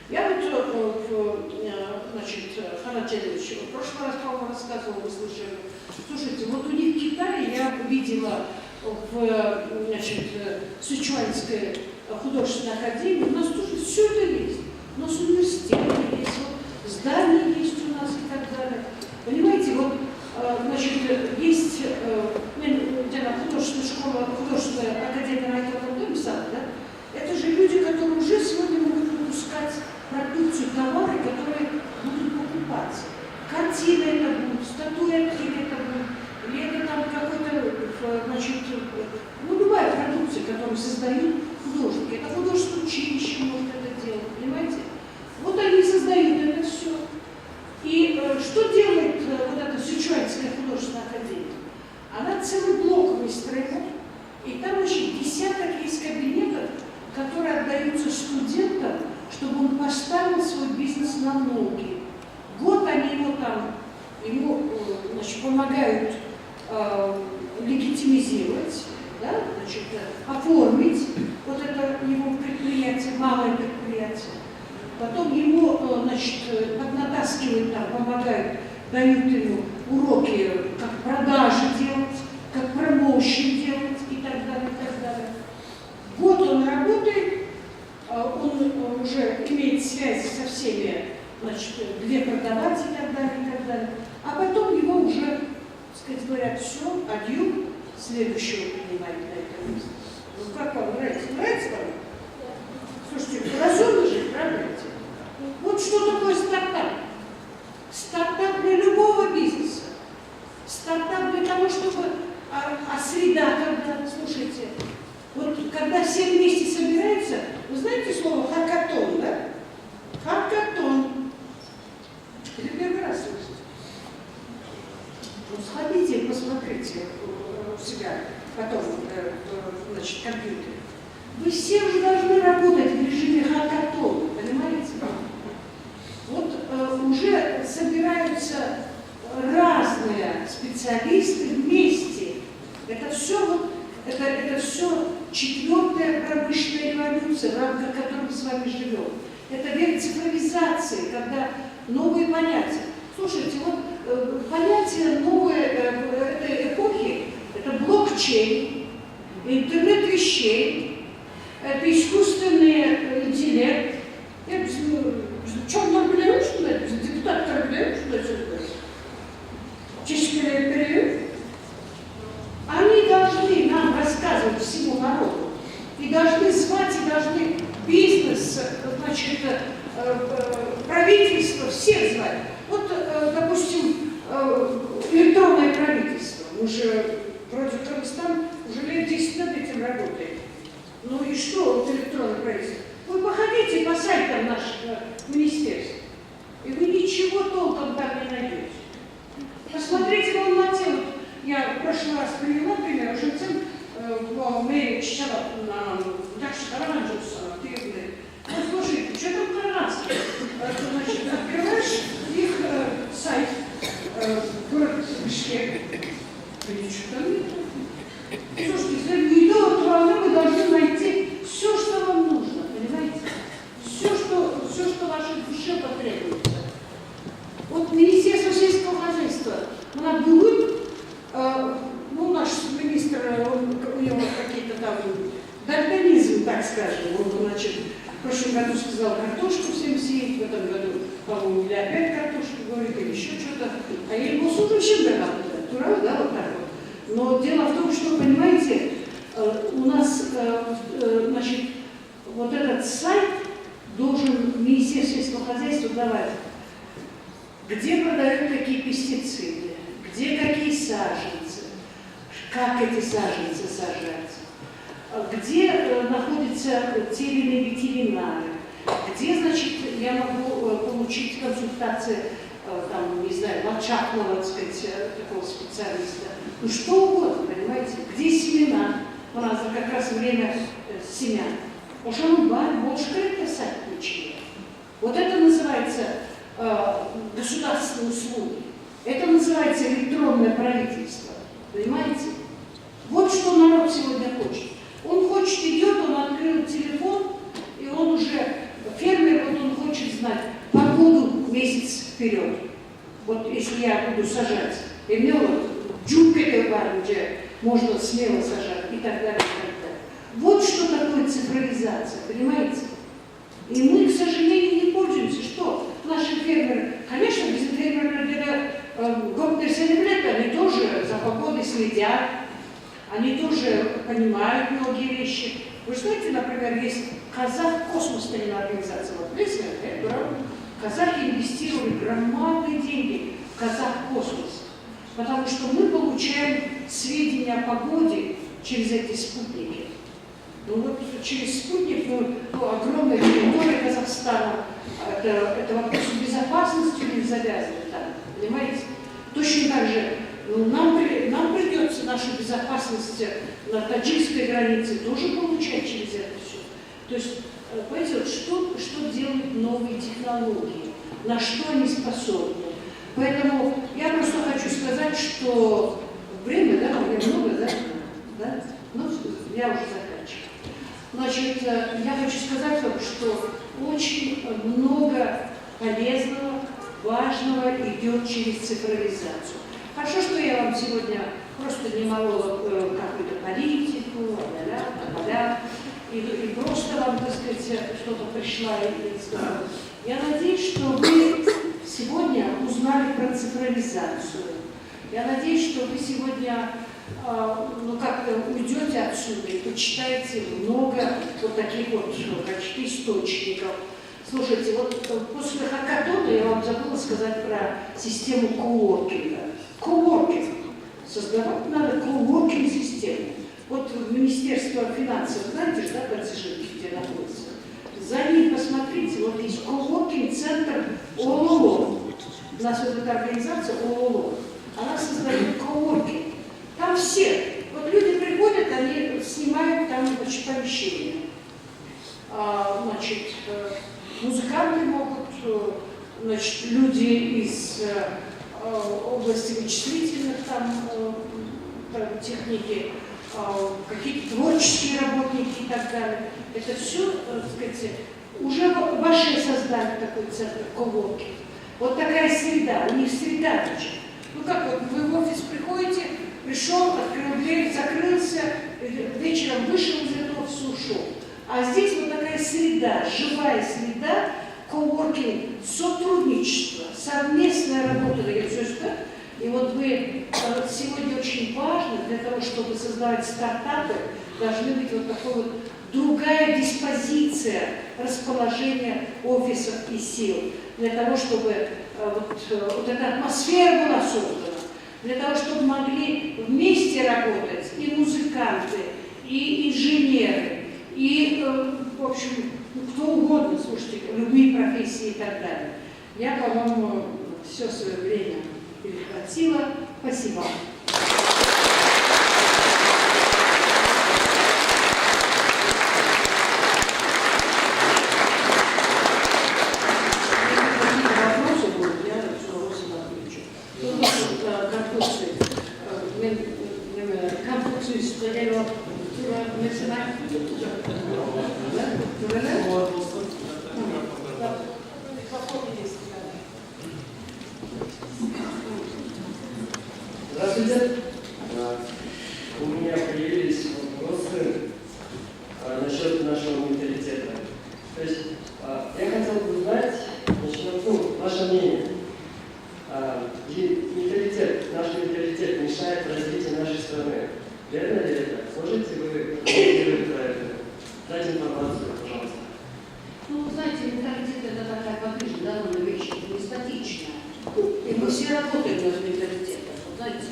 Speaker 2: Я вот, значит, Ханаджевич, в прошлый раз, по-моему, рассказывала, вы слышали. Слушайте, вот у них в Китае я видела в, значит, Сычуанской художественной академии, у нас тоже все это есть. У нас университеты есть, вот, здания есть у нас и так далее. Понимаете, вот, значит, есть где-то художественная школа, художественная академия Райкова Домсада, да? Это же люди, которые уже сегодня могут выпускать продукцию, товары, которые будут покупаться. Картины это будут, статуэтки это будут, или это там какой-то, значит, ну, любая продукция, которую создают художники. Это художественное училище может это делать, понимаете? Вот они создают это все. И что делает вот эта Сычуанская художественная академия? Она целый блок выстроила, и там очень десяток есть кабинетов, которые отдаются студентам, чтобы он поставил свой бизнес на ноги. Год они ему значит, помогают легитимизировать, да, значит, оформить вот это его предприятие, малое предприятие. Потом ему, значит, поднатаскивают там, помогают, дают ему уроки, как продажи делать, как промоушен делать и так далее, и так далее. Год он работает, он уже имеет связи со всеми, значит, где продавать и так далее, а потом его уже, так сказать, говорят, все, адью, следующего принимать на это место. Ну как вам нравится? Нравится вам? Слушайте, разумно же, правда? Вот что такое стартап? Стартап для любого бизнеса. Стартап для того, чтобы... А среда, когда, слушайте, вот когда все вместе собираются, вы знаете слово хакатон, да? Хакатон. Или первый раз слышите? Ну, сходите и посмотрите у себя потом, значит, компьютер. Вы все уже должны работать в режиме хакатон, понимаете? Вот уже собираются четвертая промышленная революция, в рамках которой мы с вами живем. Это век цифровизации, когда новые понятия. Слушайте, вот понятие новой этой эпохи – это блокчейн, интернет вещей, это искусственный интеллект. Чем торгуем, что ли? Депутат торгуем, что ли? Чешский период. Они должны нам рассказывать всему народу. И должны звать, и должны бизнес, значит, правительство, всех звать. Вот, допустим, электронное правительство. Мы же, вроде Кыргызстан, уже лет 10 над этим работает. Ну и что вот электронное правительство? Вы походите по сайтам наших министерств, и вы ничего толком там не найдете. Посмотрите в Алмате. Я в прошлый раз привела пример, уже в мэрии Чичала, так что Караганджуса, вот слушайте, что там Караганский? Значит, открываешь их сайт, город Бишкек, и ничего там нет. Слушайте, не до этого вы должны найти все, что вам нужно, понимаете? Все, что вашей душе потребуется. Вот Министерство сельского хозяйства, она будет, ну, наш министр, у него какие-то там дальтонизм, так скажем, он, значит, в прошлом году сказал картошку всем сеять, в этом году, по-моему, или опять картошку говорит, или еще что-то, а я ему слушаю, чем догадываюсь, тура, да, вот так вот. Но дело в том, что, понимаете, у нас, значит, вот этот сайт должен Министерство сельского хозяйства давать, где продают какие пестициды, где какие саженцы, как эти саженцы сажать, где находятся те или иные ветеринары, где, значит, я могу получить консультации, там, не знаю, ландшафтного, так сказать, такого специалиста, ну что угодно, понимаете, где семена, у нас как раз время семян. Пожалуй, больше это сайт включили. Вот это называется государственные услуги. Это называется электронное правительство. Понимаете? Вот что народ сегодня хочет. Он хочет, идет, он открыл телефон, и он уже, фермер, вот он хочет знать погоду месяц вперед. Вот если я буду сажать, и мне вот джункель где можно смело сажать, и так далее, и так далее. Вот что такое цифровизация, понимаете? И мы, к сожалению, не пользуемся. Что? Наши фермеры, конечно, без фермера они тоже за погодой следят, они тоже понимают многие вещи. Вы знаете, например, есть Казах-космосная организация, вот видите, казахи инвестировали громадные деньги в Казах-космос, потому что мы получаем сведения о погоде через эти спутники. Ну вот через спутник, огромная территория Казахстана, это вопрос безопасности не завязан там, понимаете? Точно так же нам придется нашу безопасность на таджикской границе тоже получать через это все. То есть, понимаете, вот что делают новые технологии, на что они способны. Поэтому я просто хочу сказать, что время, да, у меня много, да? Ну, я уже заканчиваю. Значит, я хочу сказать вам, что очень много полезного, важного идет через цифровизацию. Хорошо, что я вам сегодня просто не молола какую-то политику, и просто вам, так сказать, что-то пришла и сказала. Я надеюсь, что вы сегодня узнали про цифровизацию. Я надеюсь, что вы сегодня как-то уйдете отсюда и почитаете много вот таких вот источников. Слушайте, вот после хакатона я вам забыла сказать про систему коуоркинга. Коуоркинг. Создавать надо коуоркинг-систему. Вот Министерство финансов, знаете, да, Бацижинки, где находится? За ним посмотрите, вот есть коуоркинг-центр ОЛО. У нас вот эта организация ОЛО. Она создает коуоркинг. Там все. Вот люди приходят, они снимают там, значит, помещение. Значит, музыканты могут, значит, люди из области вычислительных там техники, какие-то творческие работники так далее. Это все, так сказать, уже ваши создали такой центр коворки. Вот такая среда, у них среда очень. Ну как вот вы в офис приходите, пришел, открыл дверь, закрылся, вечером вышел из этого, все ушел. А здесь вот такая среда, живая среда, коворкинг, сотрудничество, совместная работа, все это. И вот вы сегодня очень важно для того, чтобы создавать стартапы, должны быть вот такой вот другая диспозиция расположения офисов и сил, для того, чтобы вот эта атмосфера была создана, для того, чтобы могли вместе работать и музыканты, и инженеры, и, в общем, кто угодно, слушайте, любые профессии и так далее. Я, по-моему, все свое время перехватила. Спасибо.
Speaker 3: Здравствуйте. У меня появились вопросы насчет нашего менталитета. То есть я хотел бы узнать, ваше мнение. Наш менталитет мешает развитию нашей страны. Верно ли это? Можете вы комментировать про это? Дать информацию, пожалуйста.
Speaker 2: Ну, знаете, менталитет это такая подвижная довольно вещь, не статичная. И мы все работаем над менталитетом. Знаете,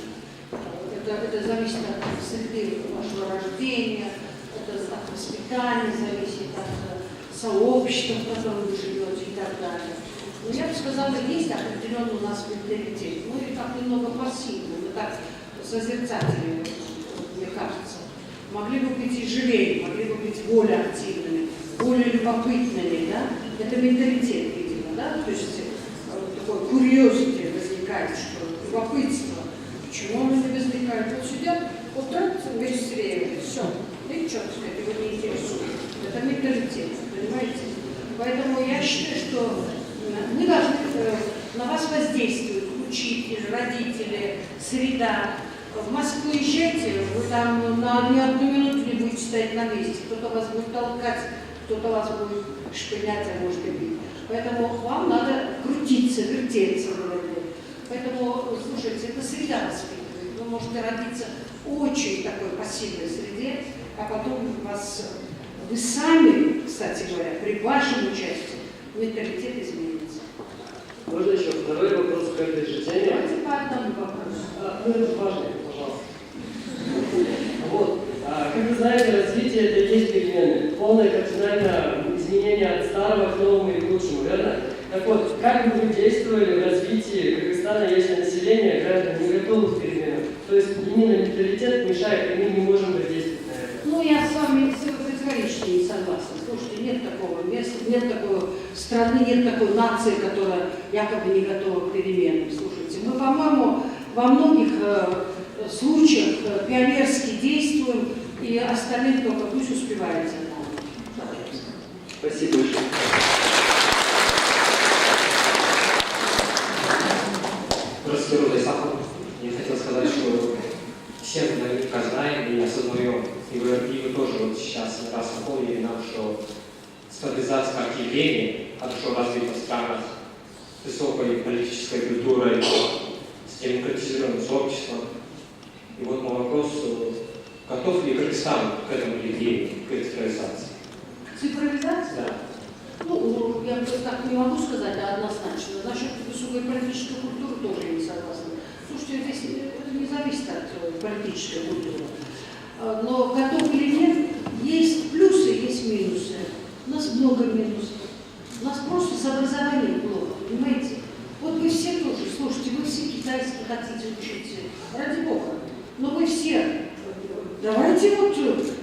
Speaker 2: это зависит от среды вашего рождения, это от воспитания зависит, от сообщества, в котором вы живете и так далее. Но я бы сказала, есть определенный у нас менталитет. Мы так немного пассивны, мы так созерцатели, мне кажется. Могли бы быть и живее, могли бы быть более активными, более любопытными, да? Это менталитет, видимо, да? То есть такое curiosity возникает, что любопытство. Почему оно не возникает? Вот сидят, вот тратятся весь время, все. И что, так сказать, его не интересует. Это менталитет, понимаете? Поэтому я считаю, что мы должны на вас воздействовать, учитель, родители, среда. В Москву езжайте, вы там на ни одну минуту не будете стоять на месте. Кто-то вас будет толкать, кто-то вас будет шпынять, а может и бить. Поэтому вам надо крутиться, вертеться в голове. Поэтому, слушайте, это среда воспитывает. Вы можете родиться в очень такой пассивной среде, а потом вы сами, кстати говоря, при вашем участии менталитет изменится.
Speaker 3: Можно еще второй вопрос к этой же теме?
Speaker 2: Давайте по одному вопросу.
Speaker 3: Это важно, пожалуйста. Вот. Как вы знаете, развитие это и есть перемены. Полное кардинальное изменение от старого к новому и к лучшему, верно? Так вот, как бы вы действовали в развитии Кыргызстана, если население граждан не готово к переменам? То есть именно менталитет мешает, и мы не можем воздействовать на это.
Speaker 2: Ну, я с вами категорически не согласна. Слушайте, нет такого места, нет такой страны, нет такой нации, которая якобы не готова к переменам. Слушайте, мы, по-моему, во многих случаях пионерски действуем, и остальные только пусть успевают за нами.
Speaker 3: Спасибо большое.
Speaker 4: Здравствуйте, Роза Исаков. Я хотел сказать, что все мы наверняка знаем и осознаем, и вы тоже вот сейчас не раз напомнили нам, что стабилизация как явление хорошо развита в странах с высокой политической культурой, с демократизированным сообществом. И вот мой вопрос, готов ли Кыргызстан к этому явлению, к цифровизации?
Speaker 2: Цифровизация?
Speaker 4: Да.
Speaker 2: Ну, я так не могу сказать однозначно. Насчет высокой политической культуры тоже не согласна. Слушайте, здесь это не зависит от политической культуры. Но готов или нет, есть плюсы, есть минусы. У нас много минусов. У нас просто с образованием плохо, понимаете? Вот вы все тоже, слушайте, вы все китайский хотите учить, ради Бога. Но вы все, давайте вот,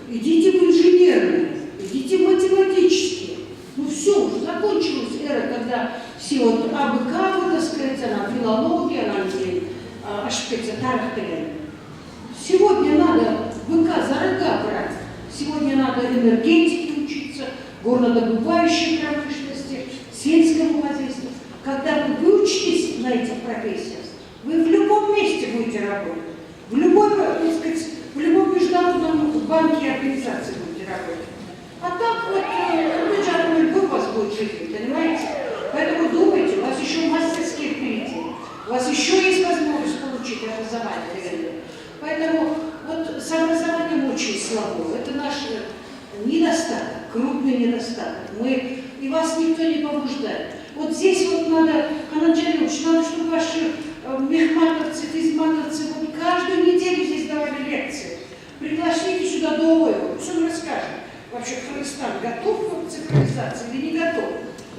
Speaker 2: идите в инженерные, идите в математические. Ну все, уже закончилась эра, когда все вот АБК, так сказать, она филология, она Сегодня надо быка за рога брать. Сегодня надо надо энергетике учиться, горнодобывающей промышленности, сельскому хозяйству. Когда вы выучитесь на этих профессиях, вы в любом месте будете работать. В любом, так сказать, в любом международном банке и организации будете работать. А так вот, любой у вас будет жизнь, понимаете? Поэтому думайте, у вас еще мастерские впереди. У вас еще есть возможность получить образование. Поэтому вот с образованием очень слабо. Это наш недостаток, крупный недостаток. И вас никто не побуждает. Вот здесь вот надо, Канат Джалилович, надо, чтобы ваши мехматовцы, физматовцы вот каждую неделю здесь давали лекции. Приглашите сюда Дуоева, все мы расскажем. Вообще Кыргызстан готов к цифровизации или не готов?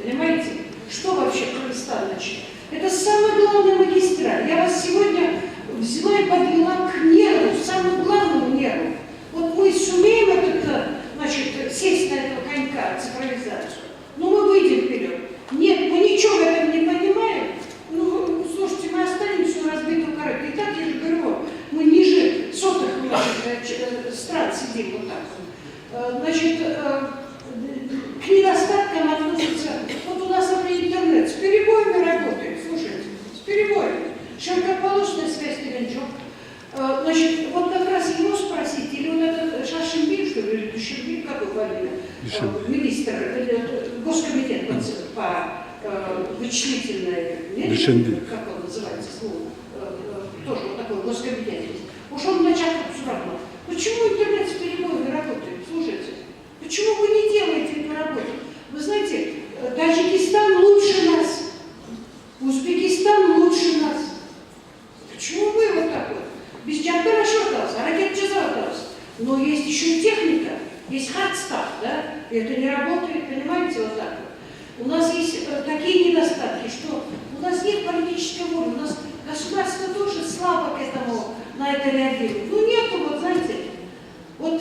Speaker 2: Понимаете? Что вообще Кыргызстан начнет? Это самая главная магистраль. Я вас сегодня взяла и подвела к нерву, самому главному нерву. Вот мы сумеем сесть на этого конька, цифровизацию, но мы выйдем вперед. Нет, мы ничего в этом не понимаем. Ну, слушайте, мы останемся у разбитого корыта. И так, я же говорю вам, мы ниже сотых стран сидим вот так. Значит, к недостаткам относятся, вот у нас, например, интернет с перебоями работает, слушайте, с перебоями. Широкополосная связь Теленчук. Значит, вот как раз его спросить, или вот этот Шашимбин, что ли, или Душимбин, как его фамилия, министр, госкомитет по вычислительной, как он называется, тоже вот такой госкомитет есть. Уж он начальник все равно. Почему интернет с перебоями работает? Слушайте, почему вы не делаете эту работу? Вы знаете, Таджикистан лучше нас, Узбекистан лучше нас. Почему вы вот так вот? Без Джамбера шотался, ракет джазаватался. Но есть еще техника, есть хардстав, да? И это не работает, понимаете, вот так вот. У нас есть такие недостатки, что у нас нет политической воли, у нас государство тоже слабо к этому, на это реагирует. Ну нету, вот знаете, вот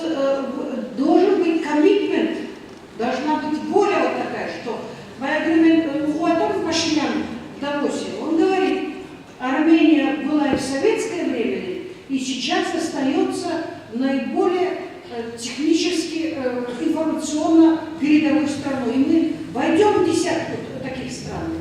Speaker 2: должен быть коммитмент, должна быть воля вот такая, что у Атама Пашиняна в Давосе, он говорит, Армения была и в советское время, и сейчас остается наиболее технически, информационно передовой страной. И мы войдем в десятку таких стран.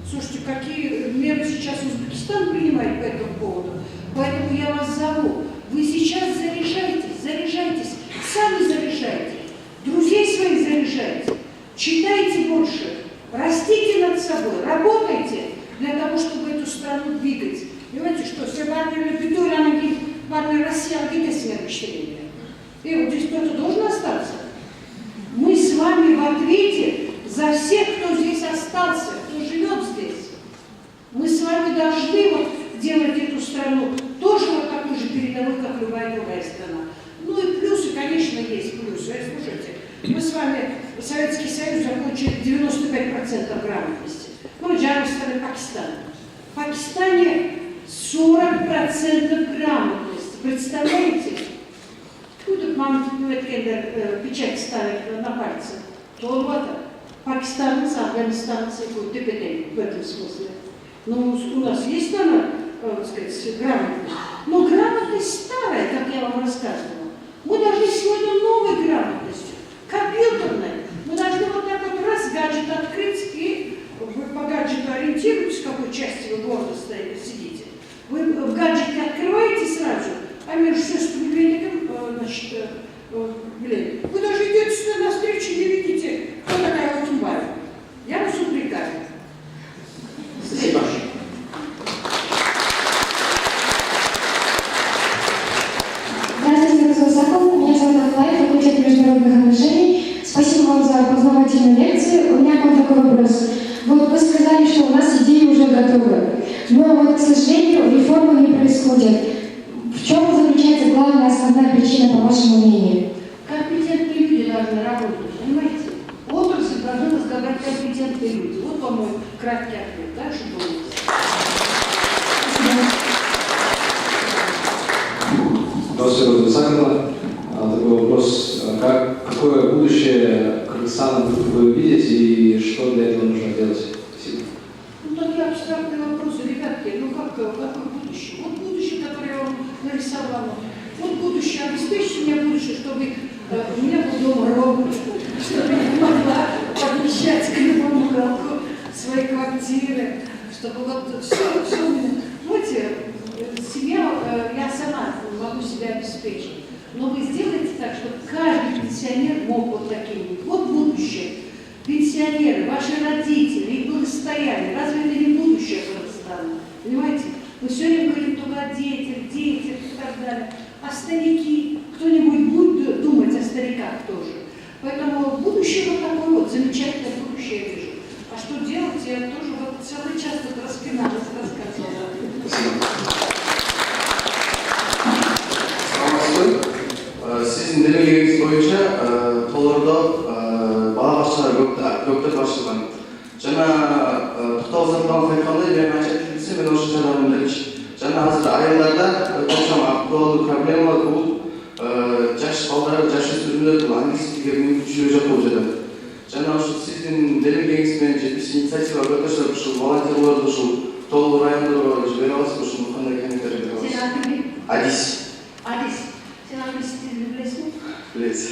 Speaker 2: Слушайте, какие меры сейчас Узбекистан принимает по этому поводу. Поэтому я вас зову. Вы сейчас заряжайтесь, сами заряжайте, друзей своих заряжайте, читайте больше, растите над собой, работайте для того, чтобы эту страну двигать. Понимаете, что Севарная Петуля, она говорит, Варная Россия, где смерть. И вот здесь кто-то должен остаться. Мы с вами в ответе за всех, кто здесь остался, кто живет здесь. Мы с вами должны вот делать эту страну тоже вот такой же передовой, как любая другая страна. Ну и плюсы, конечно, есть плюсы. Слушайте, мы с вами, Советский Союз, закончили 95% грамотности. Ну, Джарвистан и Пакистан. В Пакистане 40% грамотности. Представляете? Ну, тут мама печать ставит на пальце. То вот пакистанцы, афганистанцы, ТПТ в этом смысле. Но у нас есть, наверное, так сказать, грамотность. Но грамотность старая, как я вам рассказывала. Мы должны сегодня новой грамотностью, компьютерной. Мы должны вот так вот раз гаджет открыть, и вы по гаджету ориентируетесь, в какой части вы гордо сидите. Вы в гаджете открываете сразу, а между сестрами значит, вы даже идете сюда на встречу и не видите, кто такая Латумбаева. Я вас упрекаю.
Speaker 4: Спасибо.
Speaker 5: Здравствуйте, Михаил Сахов. Меня зовут Ахлай, факультет международных отношений. Спасибо вам за познавательную лекцию. У меня к вам такой вопрос. Вот вы сказали, что у нас идеи уже готовы, но вот, к сожалению, реформы не происходят. В чем заключается главная, основная причина, по вашему мнению?
Speaker 2: Компетентные люди должны работать, понимаете? Отрасль должны разговаривать компетентные люди. Вот, по-моему, краткий ответ. Дальше думайте.
Speaker 6: Здравствуйте, Александра. Такой вопрос. Какое будущее Кыргызстана вы видите и что для этого нужно делать? Спасибо.
Speaker 2: Ну, такие абстрактные вопросы, ребятки, ну какое будущее? Вот будущее, которое я вам нарисовала. Вот будущее, обеспечьте мне будущее, чтобы У меня был дома робот, чтобы я могла подмещать к любому уголку своей квартиры, чтобы вот все у меня. Знаете, семья, я сама могу себя обеспечить. Но вы сделаете так, чтобы каждый пенсионер мог вот таким быть. Вот будущее. Пенсионеры, ваши родители, их благосостояние. Разве это не будущее Казахстана? Понимаете? Мы все время говорим только о детях и так далее. А старики, кто-нибудь будет думать о стариках тоже. Поэтому будущее вот такое вот, замечательное будущее я вижу. А что делать, я тоже вот целый час тут распиналась, рассказывала.
Speaker 7: Sizin deneyiminiz boyunca Tolor'da bağ kökte başlayan. Cana tutalzandan faydalı ve maçetçisi ben o şeylerden demiş. Cana hazır aylarda yaşam aktual problem var bu. Yaş balları, yaş sürümleri bu hangisi gibi düşünecek olacak. Cana sizin deneyiminiz bence bir inisiyatif arkadaşlar şu volantörler şu Tolor rayonları жіберіп şu bu konuda kendine
Speaker 2: Sen
Speaker 7: Adis.
Speaker 2: Adis. Sen Adis'i bilirsin mi?
Speaker 7: Please.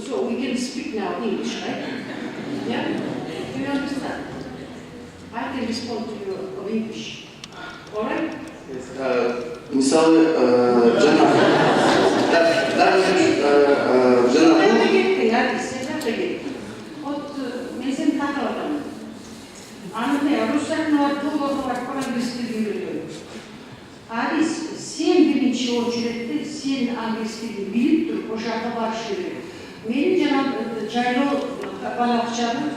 Speaker 2: So we can speak now English, right? Yeah? Do you understand? I can respond to you of English. All right?
Speaker 7: Мысалы, жаңа
Speaker 2: Вот мен тақырдым. Аны Рустамның толығы английский үйренеді. Арис, сен бірінші очередте сен английский біліп тұрып, о жаққа барып жүреді. Менің жаңағы жайлау балақшаның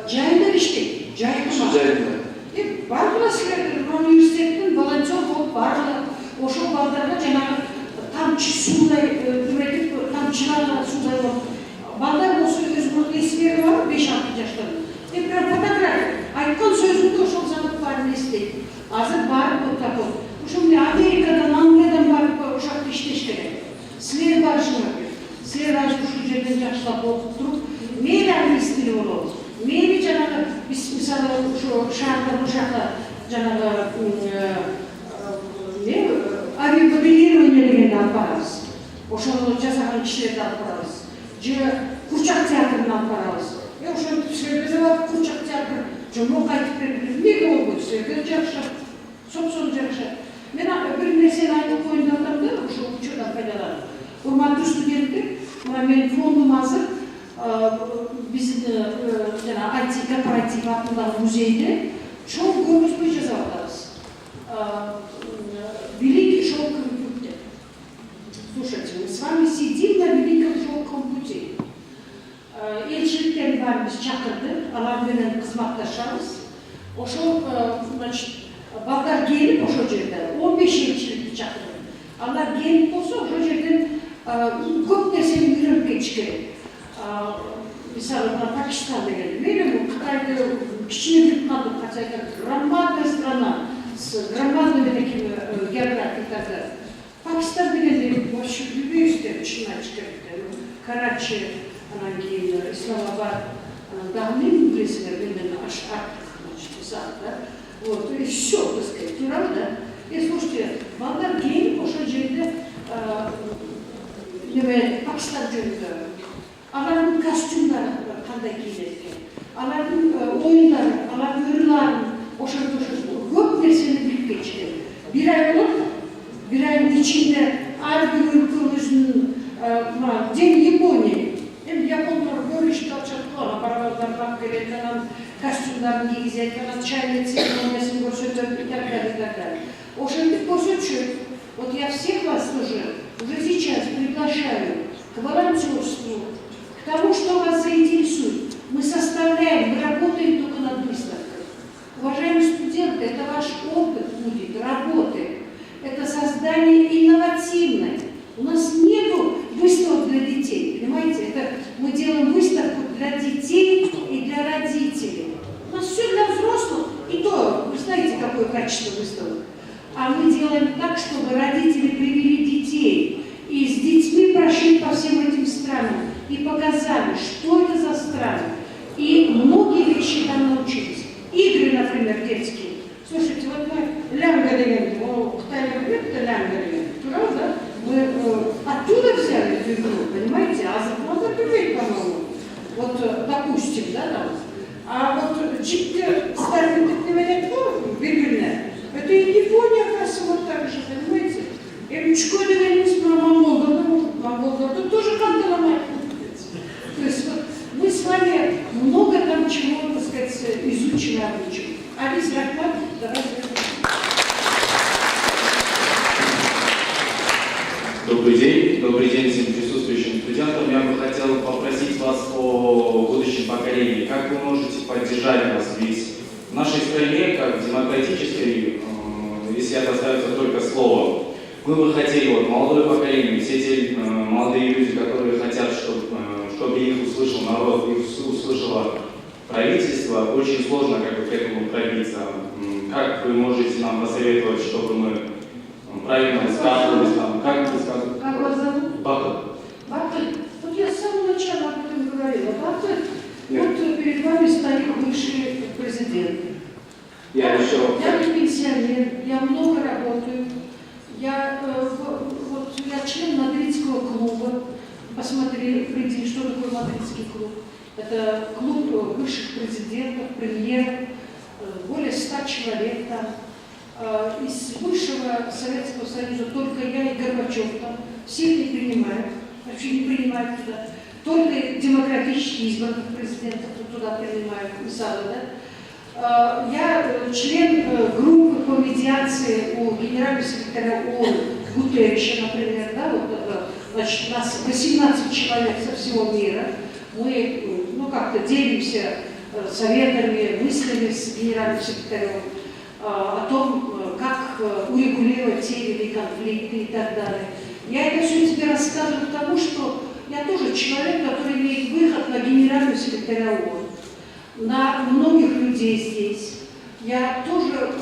Speaker 2: жайында іштейді. Жайында. Барлығы сілер университеттің волонтер болып барлығы ошол балдарға жаңағы тамчы судай үретіп, тамчыларға судай болып. Балдар осы өзінің есмері бар, 5-6 жаштан. Прям фотография. Айтқан сөзімді ошол замат барын естейді. Азыр барып отыр. Ошо мен Америкадан, Англиядан барып ошақта иштеш керек. Сілер барышыңар керек. Сілер азыр ушул жерден жакшылап окуп туруп, мейли английский тили болобуз. Мейли жанагы биз мисалы ошо шаарда ошакта жанагы авиамоделирование дегенди алып барабыз. Ошону жасаган кишилерди алып барабыз. Же курчак театрын алып барабыз. Ошентип силерге барып курчак театр жомок айтып берип, эмнеге болбойт силерге жакшы. Собственно жакшы. Мен бир нерсени айтып коеюн деп атам да, ошол учурдан пайдаланып. Урматтуу студенттер, мына менин фондум азыр биздин жана IT корпоратив атындагы музейде чоң көргөзмө жасап атабыз. Великий шелковый путь. Слушайте, мы с вами сидим на великом шелковом пути. Элчиликтер бар, биз чакырдык, алар менен кызматташабыз. Ошол, значит, балдар келип ошол жерде 15 элчиликти чакырдым. Алар келип болсо ошол жерден көп нерсени үйрөнүп кетиш керек. Мисалы, Пакистан деген, мейли Кытайды кичине билип калдык, кача громадная страна с громадными такими географиями. Пакистан дегенде вообще билбейсиздер, чынын керек. Карачи, анан кийин Исламабад, дагы эмне билесиңер, менен Ашхабад, да? Вот, и все, так сказать, правда? И слушайте, балдар келип ошол жерде Пакистан жөнүндө. Алардын костюмдары кандай кийилет экен, алардын оюндары, алардын ырларын ошентип көп нерсени билип кетиш керек. Бир ай болот, бир айдын ичинде ар бир өлкө өзүнүн ден Япония. Эми япондор көрүштү алышат го, паровоздорду алып келет, анан костюмдарын кийгизет, анан чайный церемониясын көрсөтөт и так далее. Ошентип көрсөтүшөт. Вот я всех вас уже сейчас приглашаю к волонтерству, к тому, что вас заинтересует. Мы составляем, мы работаем только над выставкой. Уважаемые студенты, это ваш опыт будет работы. Это создание инновативное. У нас нету выставок для детей, понимаете? Это мы делаем выставку для детей и для родителей. У нас все для взрослых, и то, вы знаете, какое качество выставок. А мы делаем так, чтобы родители привели детей и с детьми прошли по всем этим странам и показали, что это за страны. И многие вещи там научились. Игры, например, детские. Слушайте, вот мы лянга деген, Кытайда билет, лянга деген, правда? Мы от допустим, да, там. А вот ciddi старые предприятия, Бирюльне, это и Япония, оказывается, вот так же, понимаете? И Чукода вернулись про Монголду тоже как-то ломать. То есть вот мы с вами много там чего, так сказать, изучим и обучим. А весь доклад давайте.
Speaker 8: Добрый день всем присутствующим студентам. Я бы хотел попросить вас о будущем поколении. Как вы можете поддержать нас? Ведь в нашей стране, как демократической, если это остается только словом, мы бы хотели, вот молодое поколение, все те молодые люди, которые хотят, чтобы их услышал народ, их услышало правительство, очень сложно как бы к этому пробиться. Как вы можете нам посоветовать, чтобы мы правильно высказывались там? Как высказывать?
Speaker 2: Как вас зовут?
Speaker 8: Батл.
Speaker 2: Вот я с самого начала об этом говорила. Вот перед вами стоит бывший президент. Я не пенсионер, я много работаю. Я член Мадридского клуба. Посмотри, приди, что такое Мадридский клуб. Это клуб бывших президентов, премьеров, более 100 человек там. Из бывшего Советского Союза только я и Горбачев там. Всех не принимают, вообще не принимают туда. Только демократически избранных президентов туда принимают, да? Я член группы по медиации у генерального секретаря ООН Гутерриша, например, да, значит, нас 18 человек со всего мира. Мы, как-то делимся советами, мыслями с генеральным секретарем о том, как урегулировать те или иные конфликты и так далее. Я это все тебе рассказываю потому, что я тоже человек, который имеет выход на генерального секретаря ООН, на многих людей здесь. Я тоже,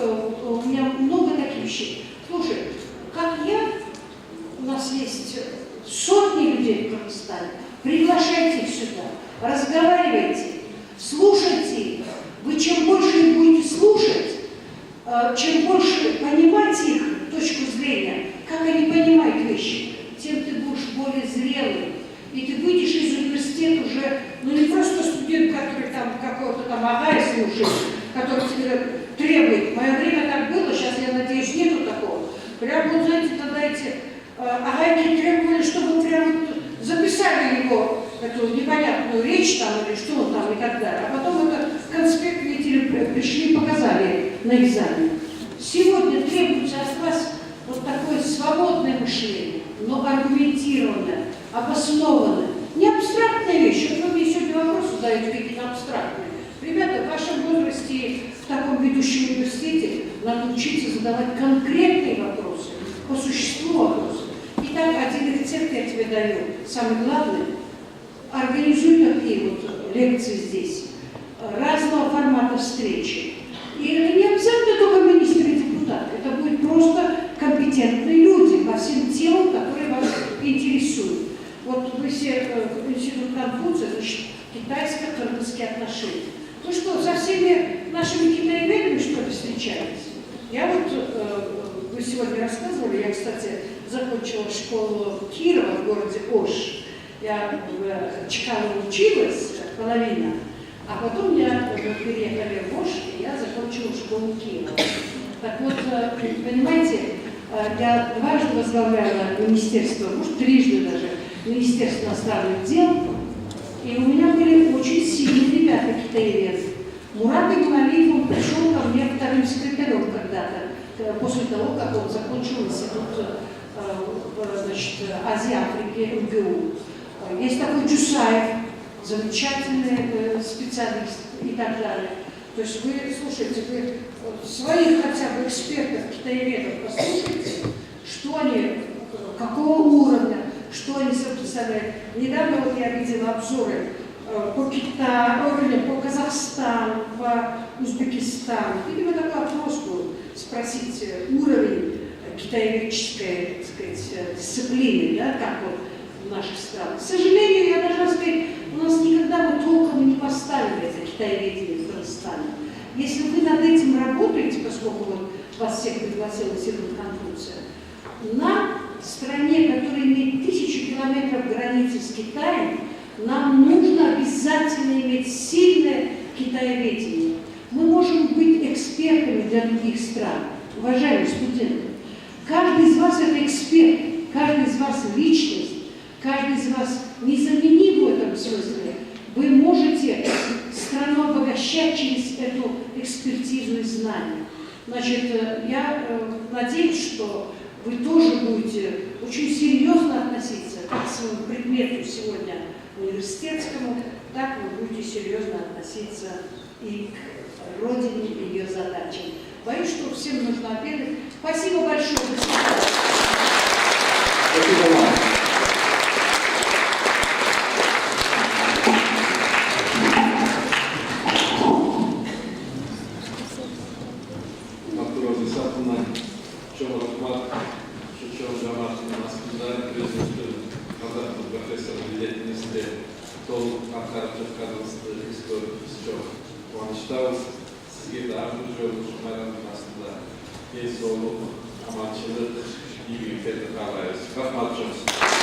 Speaker 2: у меня много таких вещей. Слушай, как я, у нас есть сотни людей в Кыргызстане, приглашайте их сюда, разговаривайте, слушайте их. Вы чем больше их будете слушать, чем больше понимать их точку зрения, как они понимают вещи, тем ты будешь более зрелым. И ты выйдешь из университета уже, не просто студент, который там какого-то там агая слушает, который тебе требует. В мое время так было, сейчас, я надеюсь, нету такого. Прям вот, знаете, тогда эти агайки требовали, чтобы прям записали его, эту непонятную речь там, или что он там и так далее. А потом это конспект, видите, пришли и показали на экзамене. Сегодня требуется от вас вот такое свободное мышление, но аргументированное, обоснованное. Не абстрактная вещь. Вот вы мне сегодня вопросы задаете какие-то абстрактные. Ребята, в вашем возрасте в таком ведущем университете надо учиться задавать конкретные вопросы, по существу вопросы. Итак, один рецепт я тебе даю. Самый главный. Организуй такие вот лекции здесь. Разного формата встречи. И это не обязательно только министры и депутаты. Это будут просто компетентные люди по всем темам, которые вас интересуют. Вот вы все институт Конфуция, значит, китайско-кыргызские отношения. Ну что, со всеми нашими китаеведами, что ли, встречаетесь? Я вот, вы сегодня рассказывали, я, кстати, закончила школу Кирова в городе Ош. Я в Чкалово училась, половина. А потом я переехали в Ош, и я закончила школу Кирова. Так вот, понимаете, я дважды возглавляла министерство, может, трижды даже, Министерство иностранных дел, и у меня были очень сильные ребята китаеведы. Мурат Игналиев, он пришел ко мне вторым секретарем когда-то, после того, как он закончил институт Азии, Африки, МГУ. Есть такой Джусаев, замечательный специалист и так далее. То есть вы, слушайте, вы своих хотя бы экспертов, китаеведов послушайте, что они, какого уровня, что они себе представляют. Недавно вот я видела обзоры по Китаю, по Казахстану, по Узбекистану. Видимо, такой опрос был, спросить уровень китаеведческой, так сказать, дисциплины, да, как вот в наших странах. К сожалению, я должна сказать, у нас никогда мы толком не поставили это китаеведение в Кыргызстане. Если вы над этим работаете, поскольку вот вас всех пригласил Институт Конфуция, на стране, которая имеет 1000 километров границы с Китаем, нам нужно обязательно иметь сильное китаеведение. Мы можем быть экспертами для других стран, уважаемые студенты. Каждый из вас это эксперт, каждый из вас личность, каждый из вас незаменим в этом смысле. Вы можете страну обогащать через эту экспертизу и знания. Значит, я надеюсь, что вы тоже будете очень серьезно относиться как к своему предмету сегодня университетскому, так вы будете серьезно относиться и к родине, и ее задачам. Боюсь, что всем нужно обедать. Спасибо большое. До свидания.
Speaker 6: Спасибо вам.
Speaker 1: Роза Сакуна, Чома Рахмат, Шучон Джамат, Маскуда, профессор деятельности, Тол Ахар Чакадовский историк, он читал Сгида Армужа, Шумайран Маскуда, есть Солу, Амачилы, и Фетр Хавайс. Рахмат Джонс.